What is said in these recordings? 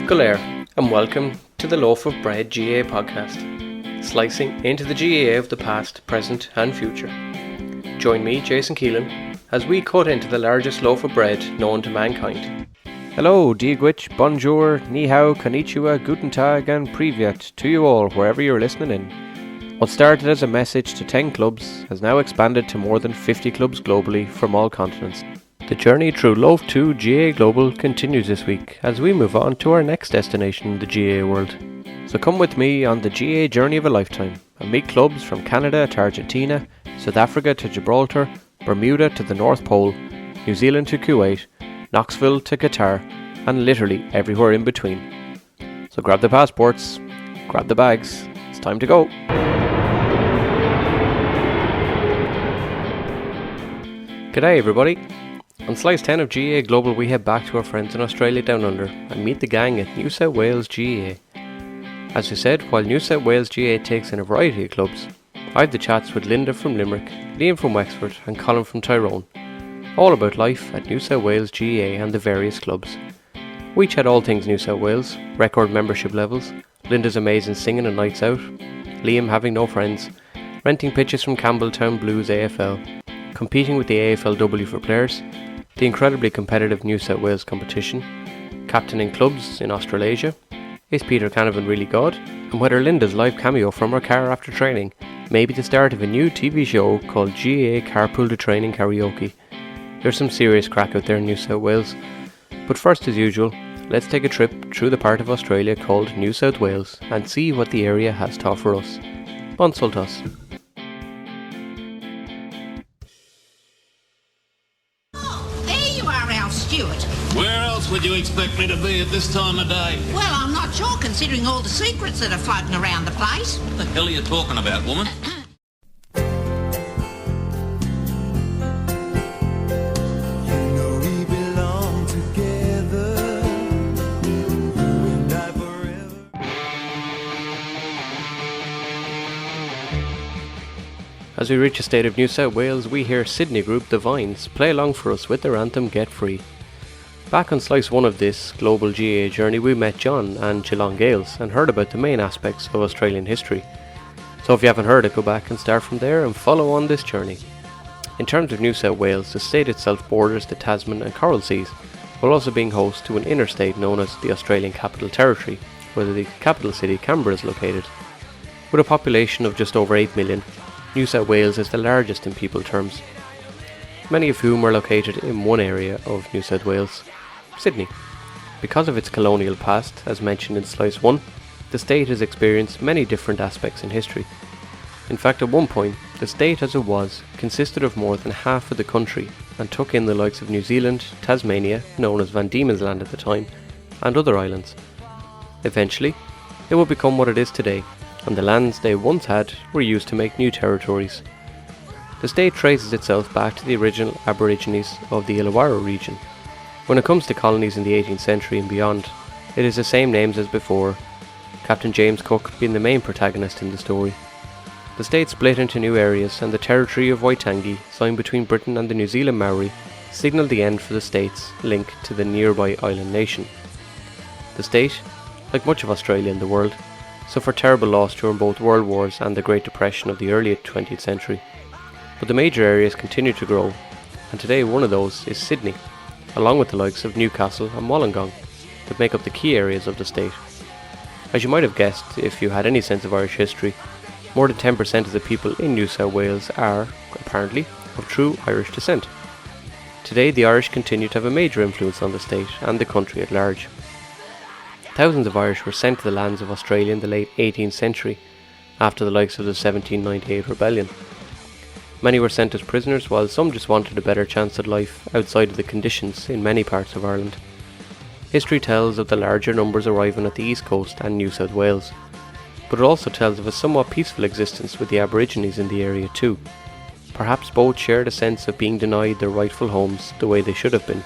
Galair, and welcome to the Loaf of Bread GAA podcast, slicing into the GAA of the past, present and future. Join me, Jason Keelan, as we cut into the largest loaf of bread known to mankind. Hello, Diegwich, bonjour, ni hao, konnichiwa, guten tag and privyet to you all wherever you're listening in. What started as a message to 10 clubs has now expanded to more than 50 clubs globally from all continents. The journey through Loaf 2 GAA Global continues this week as we move on to our next destination in the GAA world. So come with me on the GAA journey of a lifetime and meet clubs from Canada to Argentina, South Africa to Gibraltar, Bermuda to the North Pole, New Zealand to Kuwait, Knoxville to Qatar, and literally everywhere in between. So grab the passports, grab the bags, it's time to go. G'day everybody. On Slice 10 of GAA Global we head back to our friends in Australia Down Under and meet the gang at New South Wales GAA. As we said, while New South Wales GAA takes in a variety of clubs, I had the chats with Linda from Limerick, Liam from Wexford and Colin from Tyrone, all about life at New South Wales GAA and the various clubs. We chat all things New South Wales, record membership levels, Linda's amazing singing and nights out, Liam having no friends, renting pitches from Campbelltown Blues AFL, competing with the AFLW for players, the incredibly competitive New South Wales competition, captaining clubs in Australasia, is Peter Canavan really God, and whether Linda's live cameo from her car after training may be the start of a new TV show called GAA Carpool to Training Karaoke. There's some serious crack out there in New South Wales, but first as usual, let's take a trip through the part of Australia called New South Wales and see what the area has to offer us. Consult us. Where else would you expect me to be at this time of day? Well, I'm not sure, considering all the secrets that are floating around the place. What the hell are you talking about, woman? As we reach the state of New South Wales, we hear Sydney group The Vines play along for us with their anthem Get Free. Back on Slice 1 of this global GAA journey, we met John and Geelong Gales and heard about the main aspects of Australian history. So if you haven't heard it, go back and start from there and follow on this journey. In terms of New South Wales, the state itself borders the Tasman and Coral Seas, while also being host to an interstate known as the Australian Capital Territory, where the capital city Canberra is located. With a population of just over 8 million, New South Wales is the largest in people terms, many of whom are located in one area of New South Wales, Sydney. Because of its colonial past, as mentioned in Slice 1, the state has experienced many different aspects in history. In fact, at one point, the state as it was consisted of more than half of the country and took in the likes of New Zealand, Tasmania, known as Van Diemen's Land at the time, and other islands. Eventually, it would become what it is today, and the lands they once had were used to make new territories. The state traces itself back to the original Aborigines of the Illawarra region. When it comes to colonies in the 18th century and beyond, it is the same names as before, Captain James Cook being the main protagonist in the story. The state split into new areas and the territory of Waitangi, signed between Britain and the New Zealand Maori, signalled the end for the state's link to the nearby island nation. The state, like much of Australia and the world, suffered terrible loss during both World Wars and the Great Depression of the early 20th century. But the major areas continue to grow, and today one of those is Sydney, along with the likes of Newcastle and Wollongong, that make up the key areas of the state. As you might have guessed if you had any sense of Irish history, more than 10% of the people in New South Wales are, apparently, of true Irish descent. Today the Irish continue to have a major influence on the state and the country at large. Thousands of Irish were sent to the lands of Australia in the late 18th century, after the likes of the 1798 rebellion. Many were sent as prisoners, while some just wanted a better chance at life outside of the conditions in many parts of Ireland. History tells of the larger numbers arriving at the East Coast and New South Wales, but it also tells of a somewhat peaceful existence with the Aborigines in the area too. Perhaps both shared a sense of being denied their rightful homes the way they should have been.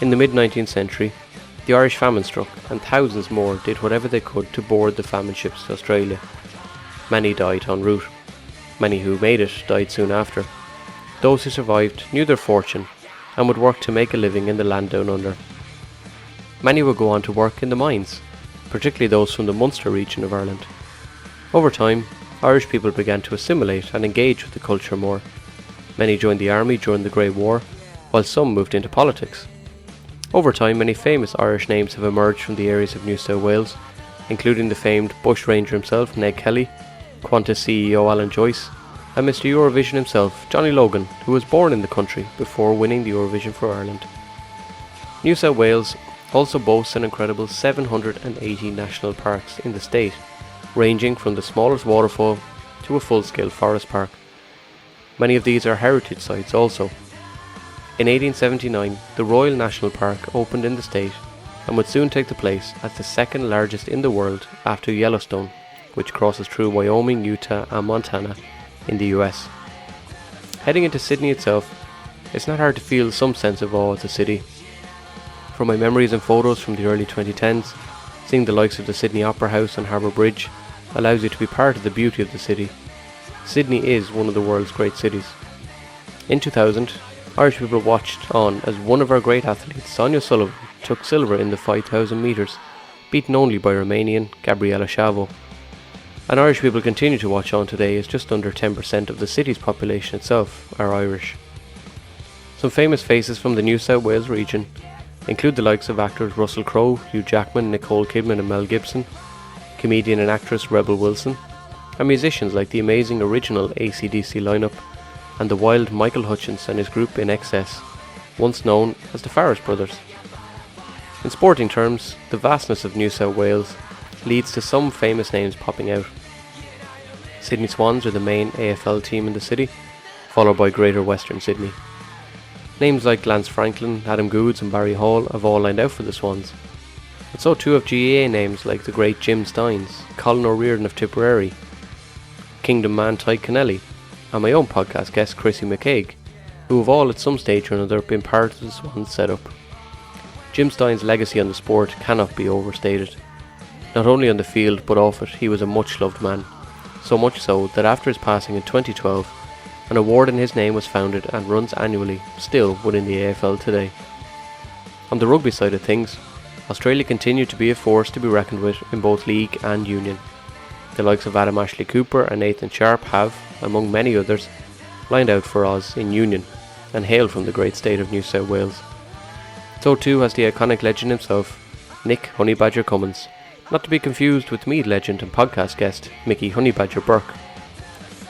In the mid-19th century, the Irish famine struck, and thousands more did whatever they could to board the famine ships to Australia. Many died en route. Many who made it died soon after. Those who survived knew their fortune and would work to make a living in the land down under. Many would go on to work in the mines, particularly those from the Munster region of Ireland. Over time, Irish people began to assimilate and engage with the culture more. Many joined the army during the Great War, while some moved into politics. Over time, many famous Irish names have emerged from the areas of New South Wales, including the famed bushranger himself, Ned Kelly, Qantas CEO Alan Joyce, and Mr Eurovision himself, Johnny Logan, who was born in the country before winning the Eurovision for Ireland. New South Wales also boasts an incredible 780 national parks in the state, ranging from the smallest waterfall to a full-scale forest park. Many of these are heritage sites also. In 1879, the Royal National Park opened in the state and would soon take the place as the second largest in the world after Yellowstone, which crosses through Wyoming, Utah and Montana in the US. Heading into Sydney itself, it's not hard to feel some sense of awe at the city. From my memories and photos from the early 2010s, seeing the likes of the Sydney Opera House and Harbour Bridge allows you to be part of the beauty of the city. Sydney is one of the world's great cities. In 2000, Irish people watched on as one of our great athletes, Sonia Sullivan, took silver in the 5,000 metres, beaten only by Romanian Gabriela Szavo. And Irish people continue to watch on today as just under 10% of the city's population itself are Irish. Some famous faces from the New South Wales region include the likes of actors Russell Crowe, Hugh Jackman, Nicole Kidman and Mel Gibson, comedian and actress Rebel Wilson, and musicians like the amazing original AC/DC lineup and the wild Michael Hutchence and his group In Excess, once known as the Farris Brothers. In sporting terms, the vastness of New South Wales leads to some famous names popping out. Sydney Swans are the main AFL team in the city, followed by Greater Western Sydney. Names like Lance Franklin, Adam Goodes and Barry Hall have all lined out for the Swans. And so too have GAA names like the great Jim Steins, Colin O'Riordan of Tipperary, Kingdom man Ty Kennelly, and my own podcast guest Chrissy McCaig, who have all at some stage or another been part of the Swans setup. Jim Stein's legacy on the sport cannot be overstated. Not only on the field but off it, he was a much loved man. So much so that after his passing in 2012, an award in his name was founded and runs annually, still within the AFL today. On the rugby side of things, Australia continued to be a force to be reckoned with in both league and union. The likes of Adam Ashley Cooper and Nathan Sharp have, among many others, lined out for Oz in union and hail from the great state of New South Wales. So too has the iconic legend himself, Nick Honey Badger Cummins, not to be confused with Meath legend and podcast guest Mickey Honey Badger Burke.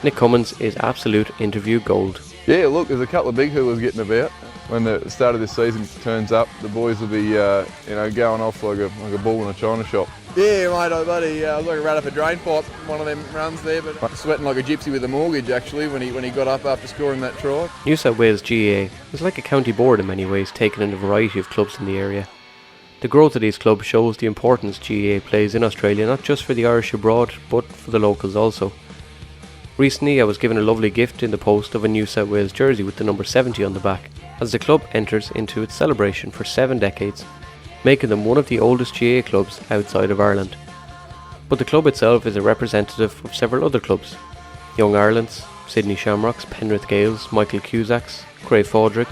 Nick Cummins is absolute interview gold. Yeah, look, there's a couple of big hooligans getting about. When the start of this season turns up, the boys will be, going off like a ball in a china shop. Yeah, mate, I was like a rat up a drain pipe, one of them runs there, but sweating like a gypsy with a mortgage actually when he got up after scoring that try. New South Wales GAA is like a county board in many ways, taking in a variety of clubs in the area. The growth of these clubs shows the importance GAA plays in Australia, not just for the Irish abroad, but for the locals also. Recently I was given a lovely gift in the post of a New South Wales jersey with the number 70 on the back, as the club enters into its celebration for 7 decades, making them one of the oldest GAA clubs outside of Ireland. But the club itself is a representative of several other clubs: Young Ireland's, Sydney Shamrocks, Penrith Gales, Michael Cusacks, Cray Fodrick,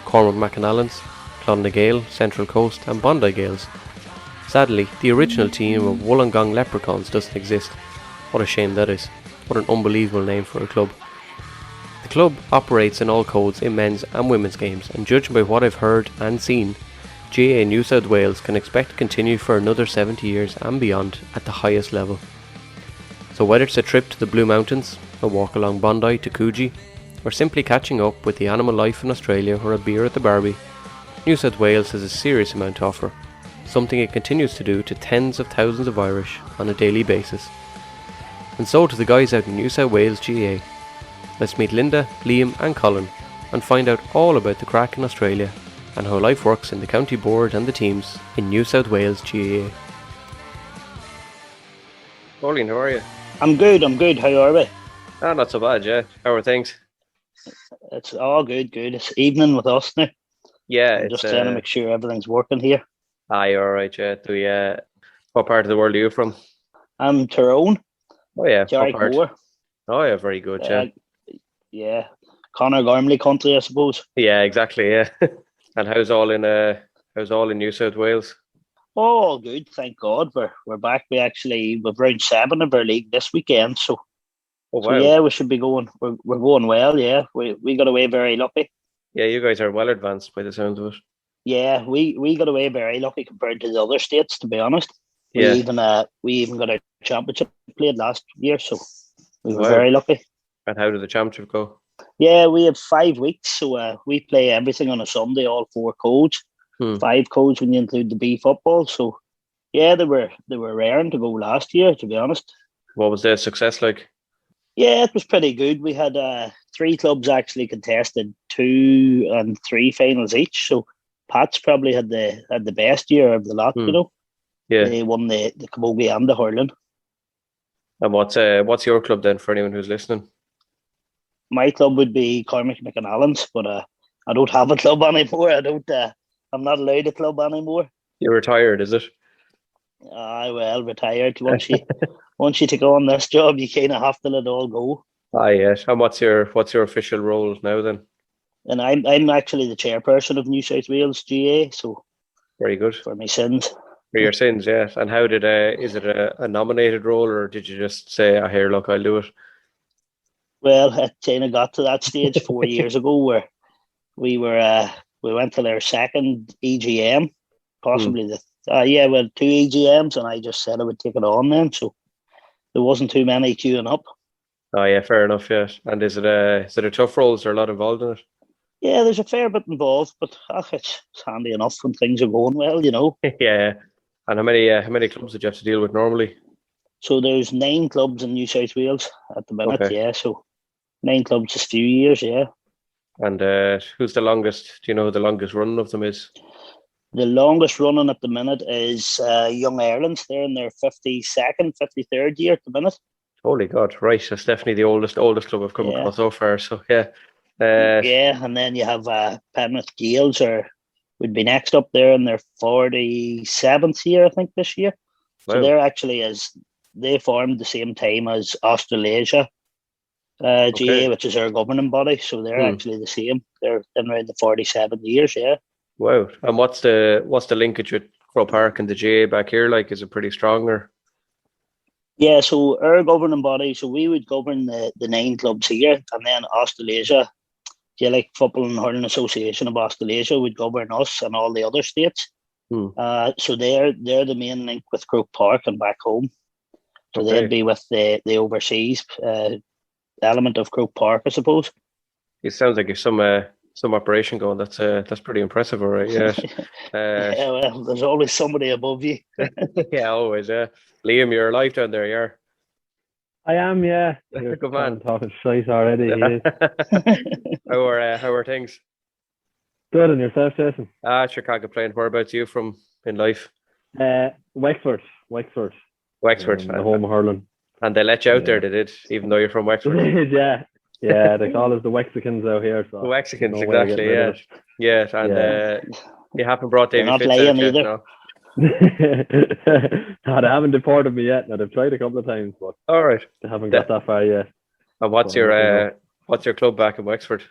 Cormac McAnallans, Clonagale, Central Coast and Bondi Gales. Sadly, the original team of Wollongong Leprechauns doesn't exist. What a shame that is. What an unbelievable name for a club. The club operates in all codes in men's and women's games, and judging by what I've heard and seen, GAA New South Wales can expect to continue for another 70 years and beyond at the highest level. So whether it's a trip to the Blue Mountains, a walk along Bondi to Coogee, or simply catching up with the animal life in Australia or a beer at the Barbie, New South Wales has a serious amount to offer, something it continues to do to tens of thousands of Irish on a daily basis. And so to the guys out in New South Wales GAA. Let's meet Linda, Liam and Colin and find out all about the crack in Australia and how life works in the county board and the teams in New South Wales GAA. Pauline, how are you? I'm good, how are we? Not so bad, yeah. How are things? It's all good. It's evening with us now. Yeah, I'm just trying to make sure everything's working here. You're alright, yeah. What part of the world are you from? I'm Tyrone. Oh yeah, Carrick-More. Oh yeah, very good, yeah. Conor Gormley country, I suppose. Yeah, exactly, yeah. And how's all in New South Wales? Oh, all good, thank God. We're back. We've round 7 of our league this weekend, so Oh so wow. yeah, we should be going. We're going well. Yeah, we got away very lucky. Yeah, you guys are well advanced by the sound of it. Yeah, we got away very lucky compared to the other states. To be honest, Yeah. we even got a championship played last year, so we were Wow. very lucky. And how did the championship go? Yeah, we have 5 weeks, so we play everything on a Sunday, all 4 codes, Hmm. 5 codes when you include the B football. So yeah, they were raring to go last year. To be honest, What was the success like? yeah, it was pretty good. We had 3 clubs actually contested 2 and 3 finals each. So Pats probably had the best year of the lot. Hmm. Yeah. They won the camogie and the hurling. And what's your club then for anyone who's listening? My club would be Cormac McAnallen's, but I don't have a club anymore. I don't. I'm not allowed a club anymore. You're retired, is it? Well, retired. Once you take on this job, you kind of have to let it all go. Yes. And what's your official role now then? And I'm actually the chairperson of New South Wales GAA, so Very good. for my sins. For your sins, yeah. And how did is it a nominated role, or did you just say, "Ah, here, look, I'll do it"? Well, it kind of got to that stage 4 years ago where we went to their second EGM, possibly the 2 EGMs, and I just said I would take it on then. So there wasn't too many queuing up. Oh yeah, fair enough. Yeah. And is it a tough role? Is there a lot involved in it? Yeah, there's a fair bit involved, but it's handy enough when things are going well. Yeah. And how many clubs did you have to deal with normally? So there's 9 clubs in New South Wales at the minute, Okay. yeah. So 9 clubs is a few years, yeah. And who's the longest? Do you know who the longest running of them is? The longest running at the minute is Young Ireland's. They're in their 52nd, 53rd year at the minute. Holy God! Right, that's definitely the oldest club I've come Yeah. across so far. So yeah, Yeah, and then you have Penrith Gales would be next up there in their 47th year, I think, this year. So wow. they're they formed the same time as Australasia GA, which is our governing body. So they're actually the same. They're in around the 47 years, yeah. Wow. And what's the linkage with Crow Park and the GA back here? Like, is it pretty strong or? Yeah, so our governing body, so we would govern the 9 clubs here, and then Australasia, Gaelic Football and Hurling Association of Australasia would govern us and all the other states. So they're the main link with Croke Park and back home. So Okay. they'd be with the overseas element of Croke Park, I suppose. It sounds like you've some operation going. That's pretty impressive, all right. Yeah. Yeah, well, there's always somebody above you. Yeah, always. Yeah. Liam, you're alive down there, yeah. I am, yeah. You're Good man. talking shite already. How are things? Good, and yourself, Jason? Sure, can't complain. Whereabouts you from in life? Wexford. Wexford. The home of hurling. And they let you out there, they did, even though you're from Wexford. Yeah, they call us the Wexicans out here. So the Wexicans, exactly, yeah. Yeah, and you haven't brought Davy not Fitz lying out yet, either. no? No, they haven't deported me yet. Now they've tried a couple of times, but all right, they haven't got that far yet. And what's your club back in Wexford?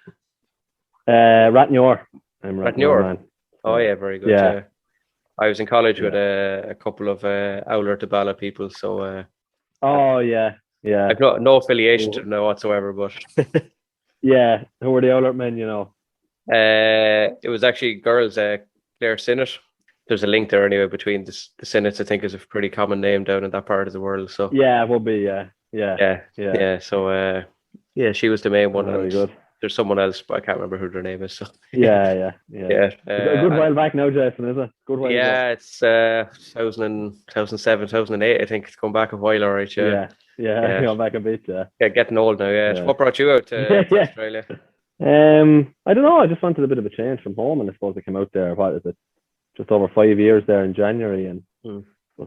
Ratnure. I'm Ratnure, man. Oh yeah, very good. Yeah. I was in college with a couple of Owler to Bala people, so oh yeah. I've no affiliation to them now whatsoever, but yeah, who were the Owler men, you know? It was actually girls, Claire Sinnott. There's a link there anyway between the Sinnotts. I think is a pretty common name down in that part of the world. So yeah, it would be. Yeah. So she was the main one. Very good. There's someone else, but I can't remember who their name is. So yeah. A good while back now, Jason, is it? Good while. Yeah, it's 2007, 2008. I think it's gone back a while, all right. Yeah, gone back a bit. Yeah, getting old now. Yeah. What brought you out to Australia? I don't know. I just wanted a bit of a change from home, and I suppose I came out there. What is it? Just over 5 years there in January, and I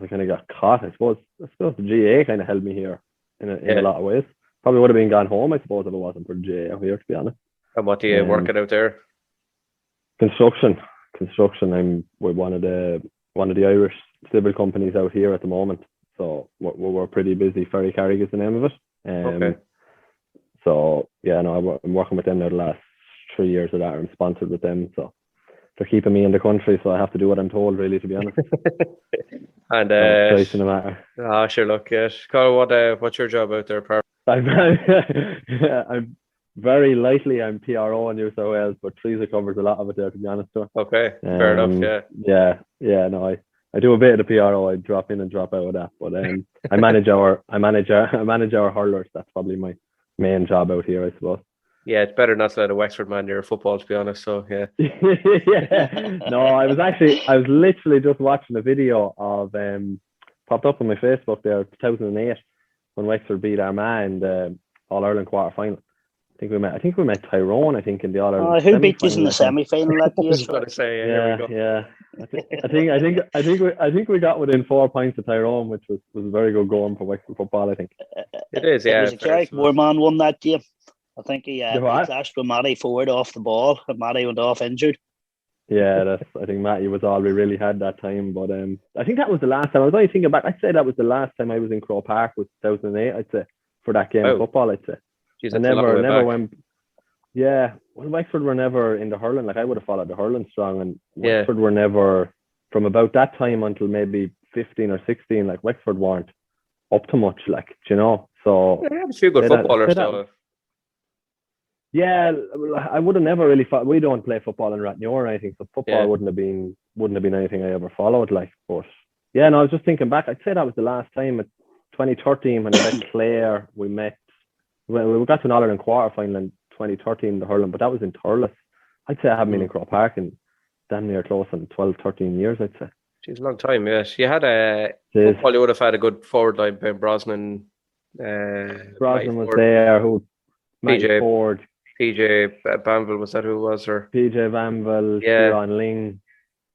kind of got caught. I suppose the GA kind of held me here in a lot of ways. Probably would have been gone home, I suppose, if it wasn't for the GA out here, to be honest. And what do you work out there? Construction. I'm with one of the Irish civil companies out here at the moment. So we're pretty busy. Ferry Carrick is the name of it. Okay. So yeah, no, I'm working with them now the last 3 years of that. I'm sponsored with them. So they're keeping me in the country, so I have to do what I'm told, really, to be honest. And No choice in the matter. sure, look, Colin, what's your job out there, I'm very lightly I'm PRO in New South Wales, but Teresa covers a lot of it there, to be honest. So. Okay, fair enough. Yeah. No, I do a bit of the PRO. I drop in and drop out of that, but I manage our hurlers. That's probably my main job out here, I suppose. Yeah, it's better not to let a Wexford man near football, to be honest. So yeah. Yeah. No, I was literally just watching a video of popped up on my Facebook there, 2008, when Wexford beat Armagh in the All Ireland quarter final. I think we met Tyrone. I think in the All Ireland. Who beat us in the semi-final that year? I was going to say, here we go. Yeah. I think we got within 4 points of Tyrone, which was very good going for Wexford football. I think it is. Yeah, it was Carrick Moorman won that game. I think he clashed with Matty forward off the ball, and Matty went off injured. Yeah, I think Matty was all we really had that time. But I think that was the last time. I was only thinking back. I'd say that was the last time I was in Croke Park, was 2008. I'd say for that game of football. I'd say. Jeez, I never went. Yeah, well, Wexford were never in the hurling. Like, I would have followed the hurling strong, and Wexford were never, from about that time until maybe 15 or 16. Like, Wexford weren't up to much. Like, you know. So they have a few good footballers still. Yeah, I would have never really thought. We don't play football in Rathnure or anything, so football wouldn't have been anything I ever followed. Like, but yeah, no, I was just thinking back. I'd say that was the last time at 2013 when I met Clare. We got to an All Ireland quarter final in 2013, the hurling, but that was in Thurles. I'd say I haven't been in Croke Park in damn near close on 12, 13 years. I'd say. It's a long time. Yes, you had football. You would have had a good forward line. Ben Brosnan. Brosnan was there. Who? PJ Ford. PJ Banville, was that who it was? Or PJ Banville, Kieran Ling.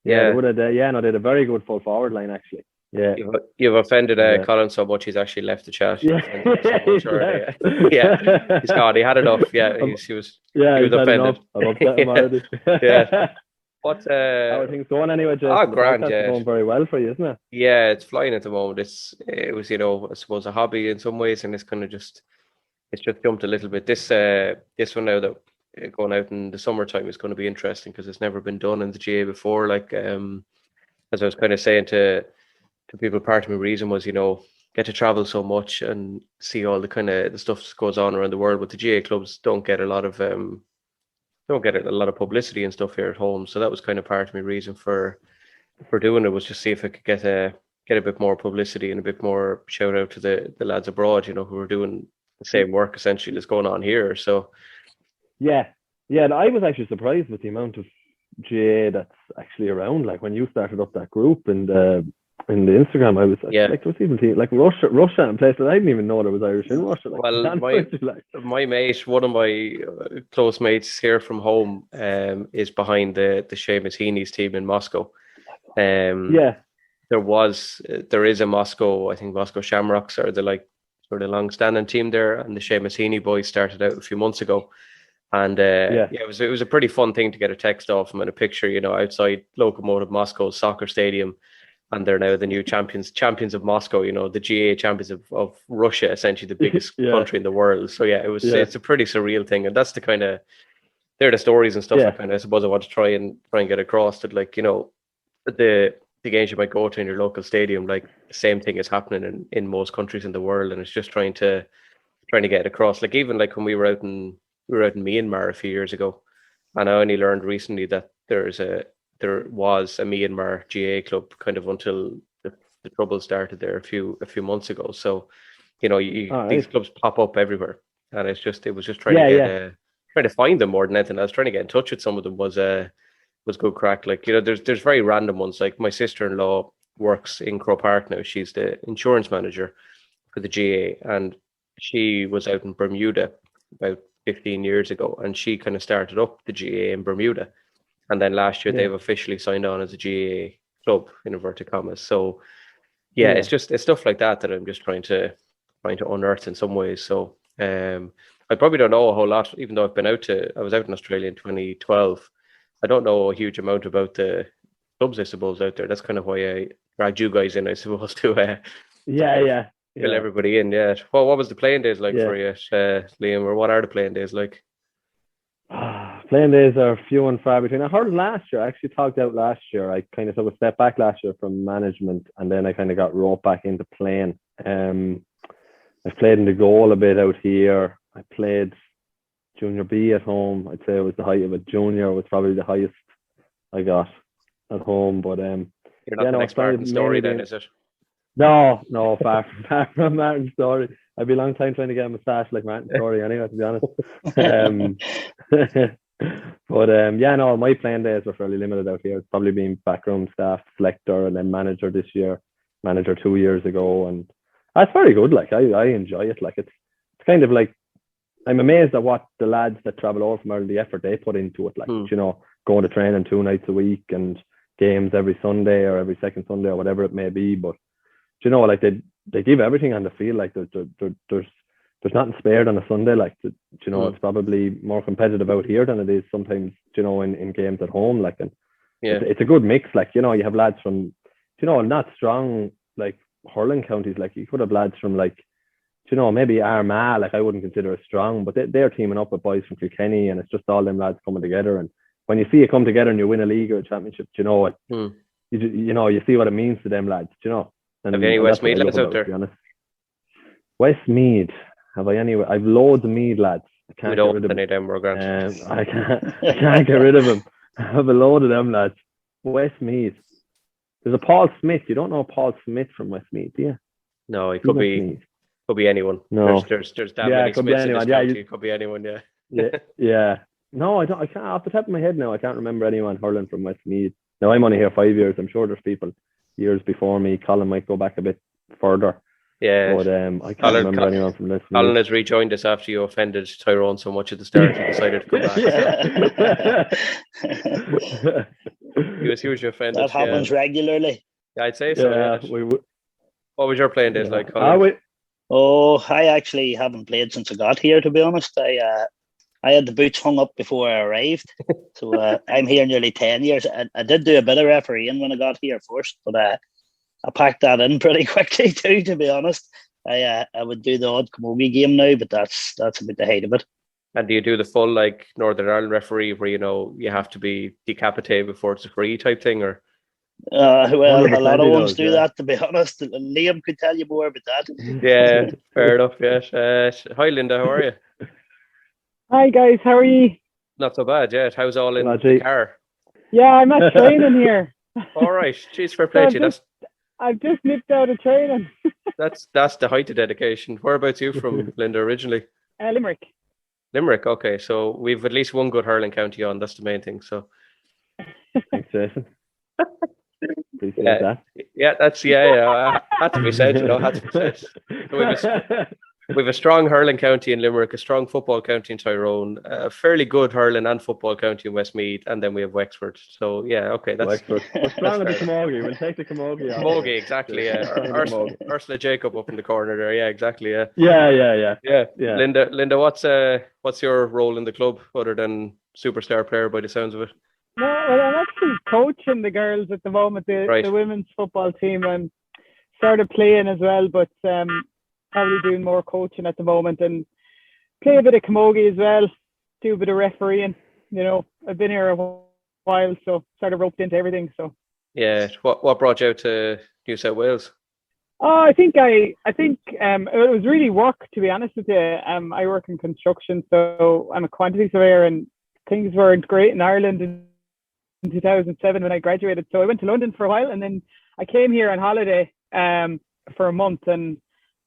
They had a very good full forward line, actually. Yeah. You've offended Colin so much he's actually left the chat. Yeah. He's gone. He had enough. Yeah, he was offended. I'm upset about it. Yeah. How are things going anyway, Jason? Oh, grand, It's going very well for you, isn't it? Yeah, it's flying at the moment. It was, I suppose, a hobby in some ways, and it's kind of just jumped a little bit. This one now that going out in the summertime is going to be interesting because it's never been done in the GAA before. Like, as I was kind of saying to people, part of my reason was, get to travel so much and see all the kind of the stuff that goes on around the world. But the GAA clubs don't get a lot of publicity and stuff here at home. So that was kind of part of my reason for doing it, was just see if I could get a bit more publicity and a bit more shout out to the lads abroad, who are doing the same work essentially that's going on here. So yeah, I was actually surprised with the amount of GAA that's actually around. Like, when you started up that group and in the Instagram, I was like, there was even like Russia and places I didn't even know there was Irish in Russia. Like, well, my mate, one of my close mates here from home, is behind the Seamus Heaney's team in Moscow. There is a Moscow, I think Moscow Shamrocks are the long-standing team there, and the Seamus Heaney boys started out a few months ago. And it was a pretty fun thing to get a text off them and a picture, outside Lokomotiv Moscow's soccer stadium. And they're now the new champions of Moscow, the GAA champions of Russia, essentially the biggest country in the world. So it's a pretty surreal thing. And that's they're the stories and stuff I suppose I want to try and get across, that the games you might go to in your local stadium, like the same thing is happening in most countries in the world. And it's just trying to get it across. Like, even like when we were out in Myanmar a few years ago, and I only learned recently that there was a Myanmar GAA club kind of until the trouble started there a few months ago. So, these clubs pop up everywhere, and it was just trying to trying to find them more than anything. I was trying to get in touch with some of them was good crack. Like, there's very random ones. Like, my sister-in-law works in Croke Park now. She's the insurance manager for the GAA, and she was out in Bermuda about 15 years ago, and she kind of started up the GAA in Bermuda. And then last year they've officially signed on as a GAA club, in inverted commas. So it's stuff like that I'm just trying to unearth in some ways. So I probably don't know a whole lot, even though I was out in Australia in 2012. I don't know a huge amount about the clubs, I suppose, out there. That's kind of why I dragged you guys in, I suppose, to fill everybody in. Yeah. Well, what was the playing days like for you, Liam, or what are the playing days like? playing days are few and far between. I heard last year, I actually talked out last year. I kind of took a step back last year from management, and then I kind of got roped back into playing. I've played in the goal a bit out here. I played junior B at home. I'd say it was the height of it. Junior was probably the highest I got at home. But You're not the next Martin Story then, is it? No, far from Martin Story. I'd be a long time trying to get a moustache like Martin Story anyway, to be honest. But my playing days were fairly limited out here. It's probably been backroom staff, selector, and then manager this year, manager 2 years ago, and that's very good. Like I enjoy it. Like it's kind of like, I'm amazed at what the lads that travel over from Ireland, the effort they put into it. Like going to training 2 nights a week and games every Sunday or every second Sunday or whatever it may be. But like they give everything on the field. Like there's nothing spared on a Sunday. Like it's probably more competitive out here than it is sometimes. In games at home. Like it's a good mix. Like you have lads from not strong like hurling counties. Like you could have lads from like maybe Armagh. Like I wouldn't consider it strong, but they're teaming up with boys from Kilkenny, and it's just all them lads coming together. And when you see it come together and you win a league or a championship, you see what it means to them lads. And have you any Westmead lads out there? Westmead, have I any? I've loads of Mead lads. I can't get rid of them. I can't get rid of them. I have a load of them lads. Westmead. There's a Paul Smith. You don't know Paul Smith from Westmead, do you? No, he could be anyone. No, there's that many Smiths in this county. It could be anyone. Yeah. No, I don't. I can't off the top of my head now. I can't remember anyone hurling from Westmead. Now I'm only here 5 years. I'm sure there's people years before me. Colin might go back a bit further. Yeah, but I can't remember anyone from Westmead. Colin has rejoined us after you offended Tyrone so much at the start. He decided to come back. He was hugely offended. That happens regularly. Yeah, I'd say so. Yeah, what was your playing days like, Colin? I actually haven't played since I got here, to be honest. I had the boots hung up before I arrived. So I'm here nearly 10 years. I did do a bit of refereeing when I got here first, but I packed that in pretty quickly too, to be honest. I would do the odd camogie game now, but that's a bit the height of it. And do you do the full like Northern Ireland referee where you have to be decapitated before it's a free type thing, or? Well, a lot of ones do that, to be honest. Liam could tell you more about that. Yeah, fair enough. Yes. Hi, Linda. How are you? Hi guys, how are you? Not so bad. Yeah. How's all in the car? Yeah, I'm at training here. All right. Jeez, fair play to you. I've just nipped out of training. That's the height of dedication. Whereabouts you from, Linda, originally? Limerick. Limerick, okay. So we've at least one good hurling county on. That's the main thing. So thanks, Jason. Appreciate that. Yeah, that's had to be said. Had to be said. So we've a strong hurling county in Limerick, a strong football county in Tyrone, a fairly good hurling and football county in Westmeath, and then we have Wexford. So okay, that's Wexford. We're strong at the camogie. We'll take the camogie. Camogie, exactly. Yeah, Ursula Jacob up in the corner there. Yeah, exactly. Yeah. Linda, what's your role in the club other than superstar player by the sounds of it? No, well, I'm actually coaching the girls at the moment, the women's football team, and started playing as well, but probably doing more coaching at the moment and play a bit of camogie as well, do a bit of refereeing. I've been here a while, so sort of roped into everything. So yeah, what brought you out to New South Wales? I think it was really work, to be honest with you. I work in construction, so I'm a quantity surveyor, and things weren't great in Ireland in 2007 when I graduated. So I went to London for a while, and then I came here on holiday for a month, and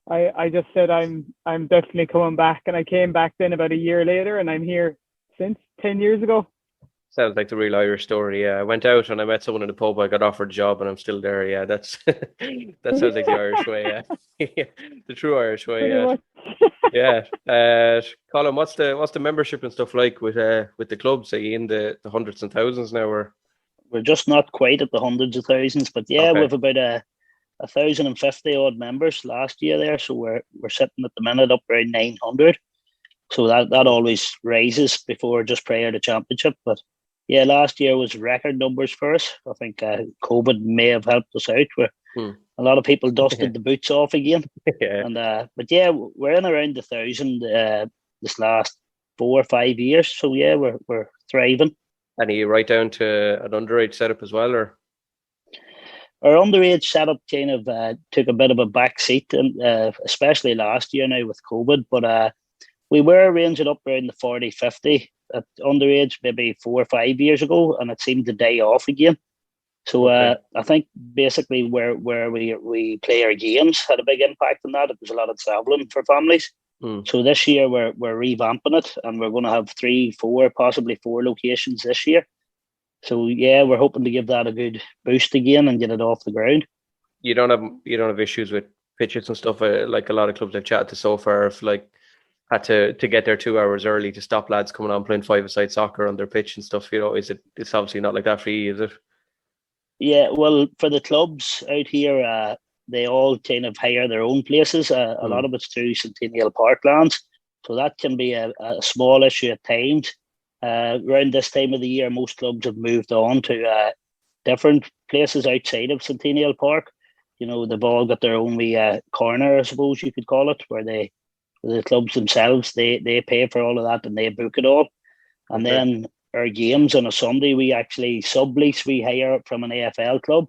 I just said I'm definitely coming back, and I came back then about a year later, and I'm here since 10 years ago. Sounds like the real Irish story. Yeah, I went out and I met someone in the pub. I got offered a job, and I'm still there. Yeah, that sounds like the Irish way. Yeah, the true Irish way. Yeah. Colin, what's the membership and stuff like with the clubs? Are you in the hundreds and thousands now, or? We're just not quite at the hundreds of thousands, but yeah, we've about 1,050 odd members last year there, so we're sitting at the minute up around 900. So that always rises just prior to championship. But yeah, last year was record numbers for us. I think COVID may have helped us out, where a lot of people dusted the boots off again. Yeah. And but yeah, we're in around 1,000 this last 4 or 5 years. So yeah, we're thriving. And are you right down to an underage setup as well, or? Our underage setup kind of took a bit of a back seat, and especially last year now with COVID. But we were ranging up around the 40, 50 at underage maybe 4 or 5 years ago, and it seemed to die off again. So I think basically where we play our games had a big impact on that. It was a lot of travelling for families. So this year we're revamping it, and we're going to have 3, 4, possibly 4 locations this year. So yeah, we're hoping to give that a good boost again and get it off the ground. You don't have issues with pitches and stuff like a lot of clubs I've chatted to so far. If like had to get there 2 hours early to stop lads coming on playing 5-a-side soccer on their pitch and stuff. It's obviously not like that for you, is it? Yeah, well, for the clubs out here, they all kind of hire their own places. A lot of it's through Centennial Parklands, so that can be a small issue at times. Around this time of the year, most clubs have moved on to different places outside of Centennial Park. You know, they've all got their own wee corner, I suppose you could call it, where the clubs themselves, they pay for all of that and they book it all. And then our games on a Sunday, we actually sublease, we hire from an AFL club.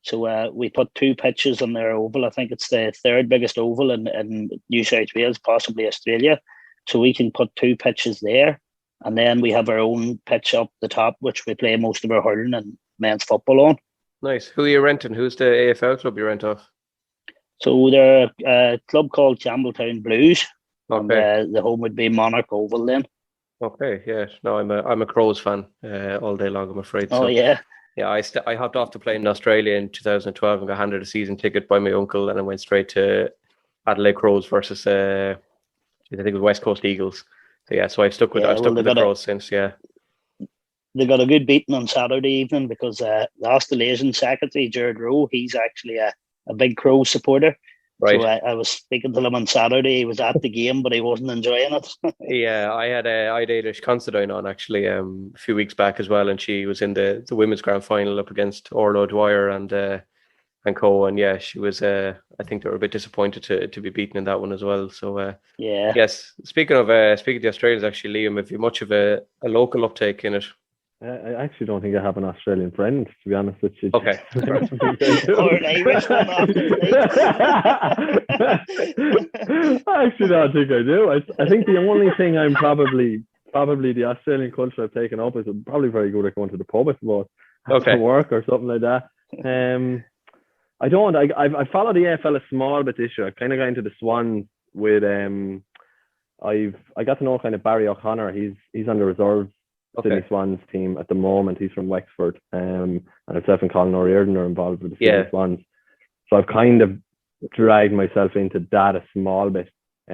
So we put 2 pitches on their oval. I think it's the 3rd biggest oval in New South Wales, possibly Australia. So we can put 2 pitches there. And then we have our own pitch up the top, which we play most of our hurling and men's football on. Nice. Who are you renting? Who's the AFL club you rent off? So they're a club called Campbelltown Blues. Okay. And the home would be Monarch Oval then. Okay, yeah. No, I'm a Crows fan all day long, I'm afraid. Oh, yeah. Yeah, I hopped off to play in Australia in 2012 and got handed a season ticket by my uncle, and I went straight to Adelaide Crows versus I think it was West Coast Eagles. So yeah, so I've stuck with the Crows since. Yeah, they got a good beating on Saturday evening because the Australasian secretary Jared Rowe, he's actually a big Crows supporter. Right. So I was speaking to him on Saturday. He was at the game, but he wasn't enjoying it. Yeah, I had Eilish Considine on actually a few weeks back as well, and she was in the women's grand final up against Orla Dwyer and co. And yeah, she was. I think they were a bit disappointed to be beaten in that one as well. So yeah. Yes. Speaking of the Australians, actually, Liam, have you much of a local uptake in it? I actually don't think I have an Australian friend, to be honest with you. Okay. Or an Irish one. I actually don't think I do. I think the only thing I'm probably the Australian culture I've taken up is I'm probably very good at going to the pub, I suppose. After work or something like that. I don't. I follow the AFL a small bit this year. I kind of got into the Swans with I got to know kind of Barry O'Connor. He's on the reserve Sydney Swans team at the moment. He's from Wexford, and myself and Colin O'Riordan are involved with the Sydney Swans. So I've kind of dragged myself into that a small bit. But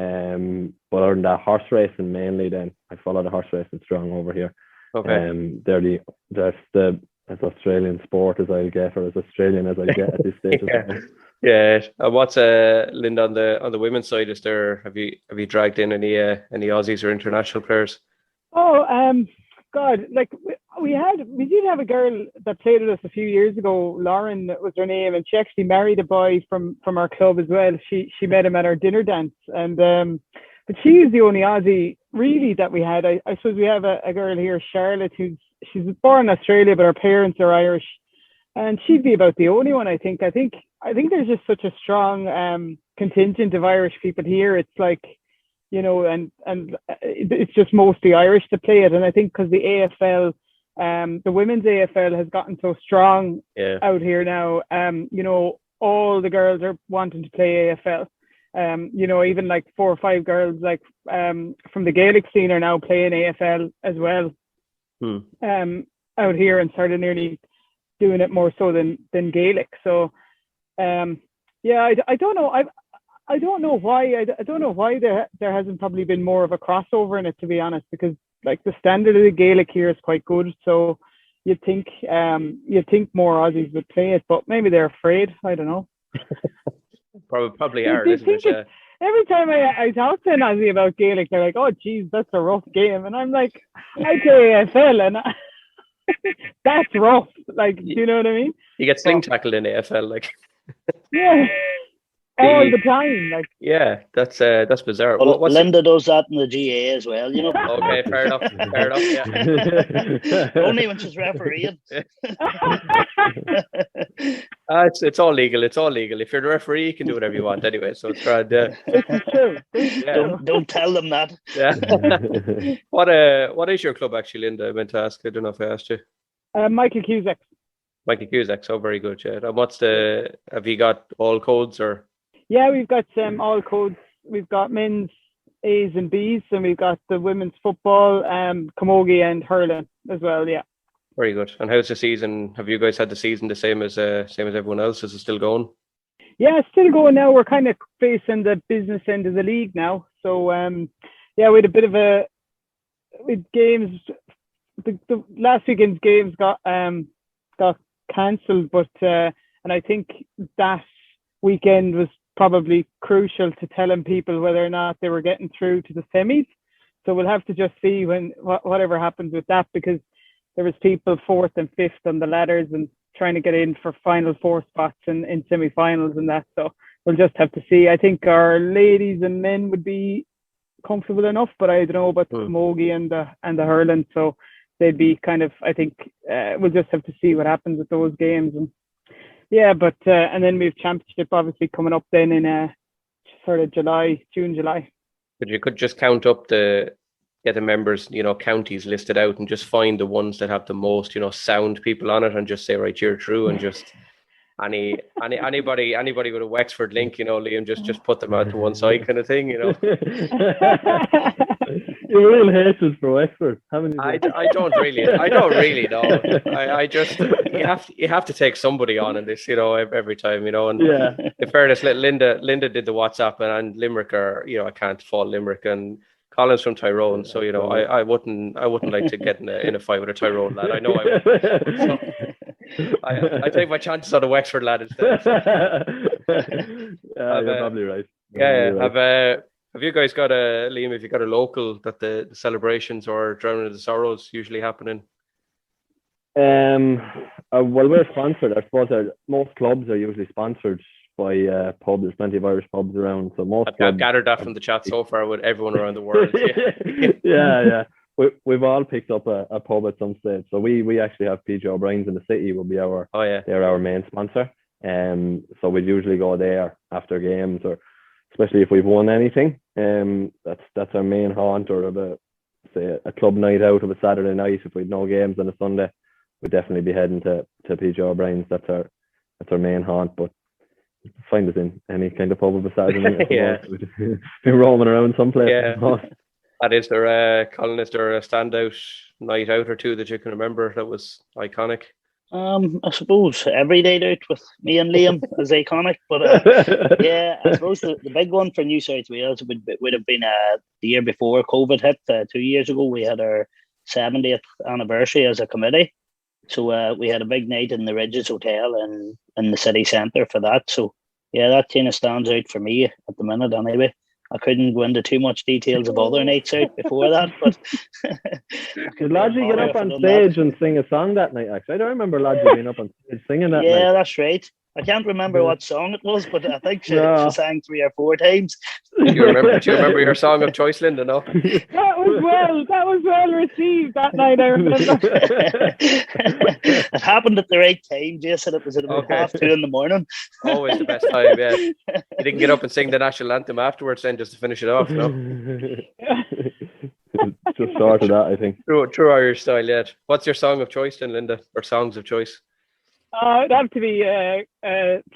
other than that, horse racing mainly. Then I follow the horse racing strong over here. Okay. That's as Australian sport as I'll get, or as Australian as I get at this stage. Yeah. What's Linda on the women's side? Is there have you dragged in any Aussies or international players? Oh, God, like we did have a girl that played with us a few years ago. Lauren was her name, and she actually married a boy from our club as well. She met him at our dinner dance, and but she is the only Aussie really that we had. I suppose we have a girl here, Charlotte, she's born in Australia, but her parents are Irish, and she'd be about the only one. I think there's just such a strong contingent of Irish people here. It's like, you know, and it's just mostly Irish to play it. And I think because the AFL, the women's AFL has gotten so strong out here now, you know, all the girls are wanting to play AFL. You know, even like 4 or 5 girls like from the Gaelic scene are now playing AFL as well. Out here, and sort of nearly doing it more so than Gaelic. So yeah, I don't know. I don't know why. I don't know why there hasn't probably been more of a crossover in it, to be honest, because like the standard of the Gaelic here is quite good. So you'd think more Aussies would play it, but maybe they're afraid. I don't know. Probably are, isn't it? Every time I talk to an Aussie about Gaelic, they're like, "Oh, geez, that's a rough game," and I'm like, "I play AFL, and that's rough." Like, do you know what I mean? You get sling tackled in AFL, like. Yeah. all the time. Like, yeah, that's bizarre. Well, What's Linda does that in the GAA as well, you know. Okay, fair enough. Fair enough. Yeah. Only when she's refereeing. It's all legal. It's all legal. If you're the referee, you can do whatever you want anyway. So it's grand. this is true. This is true. Don't tell them that. Yeah. What is your club actually, Linda? I meant to ask. I don't know if I asked you. Michael Cusack. Michael Cusack. So very good. Yeah. And have you got all codes or? Yeah, we've got all codes. We've got men's A's and B's, and we've got the women's football, camogie and hurling as well. Yeah. Very good. And how's the season? Have you guys had the season the same as everyone else? Is it still going? Yeah, it's still going now. We're kind of facing the business end of the league now. So yeah, we had a bit of with games. The last weekend's games got cancelled, but and I think that weekend was probably crucial to telling people whether or not they were getting through to the semis. So we'll have to just see whatever happens with that, because there was people 4th and 5th on the ladders and trying to get in for final 4 spots in semi-finals and that. So we'll just have to see. I think our ladies and men would be comfortable enough, but I don't know about the camogie and the hurling. So they'd be kind of, I think we'll just have to see what happens with those games. And yeah, but and then we have championship obviously coming up then in sort of June, July. But you could just count up get the members, counties listed out and just find the ones that have the most, sound people on it and just say, right, you're through, and just anybody with a Wexford link, Liam, just put them out to one side kind of thing, You're real hatred for Wexford, haven't you? I don't really know. I just you have to take somebody on in this, every time, and yeah. In fairness, Linda did the WhatsApp and Limerick are, I can't fault Limerick, and Colin's from Tyrone, so I wouldn't like to get in a fight with a Tyrone lad. I know I would. So, I take my chances on a Wexford lad instead. So. You're probably right. Have you guys got Liam? Have you got a local that the celebrations or Drowning of the Sorrows usually happening? Well, we're sponsored. I suppose most clubs are usually sponsored by pubs. There's plenty of Irish pubs around, so most. I've gathered that from the chat so far with everyone around the world. Yeah. We've all picked up a pub at some stage. So we actually have PJ O'Brien's in the city. Will be they're our main sponsor. So we'd usually go there after games, or especially if we've won anything. That's our main haunt, or say a club night out of a Saturday night. If we'd no games on a Sunday, we'd definitely be heading to PJ O'Brien's. That's our main haunt. But find us in any kind of pub of a Saturday night. Yeah, been roaming around someplace. Yeah, that is there. Colin, is there a standout night out or two that you can remember that was iconic? I suppose every day out with me and Liam is iconic, but yeah, I suppose the big one for New South Wales would have been the year before COVID hit. 2 years ago, we had our 70th anniversary as a committee, so we had a big night in the Ridges Hotel in the city centre for that. So yeah, that kind of stands out for me at the minute. Anyway, I couldn't go into too much details of other nights out before that, but did Lodgy get up on stage and sing a song that night? Actually, I don't remember Lodgy being up on stage singing that night. Yeah, that's right. I can't remember what song it was, but I think she sang 3 or 4 times. Do you remember your song of choice, Linda? No. That was well received that night. I remember. It happened at the right time, Jason. It was at about 2:30 in the morning. Always the best time. Yeah. You didn't get up and sing the national anthem afterwards, then, just to finish it off. No. Just sort of that, I think. True Irish style, yeah. What's your song of choice then, Linda, or songs of choice? It'd have to be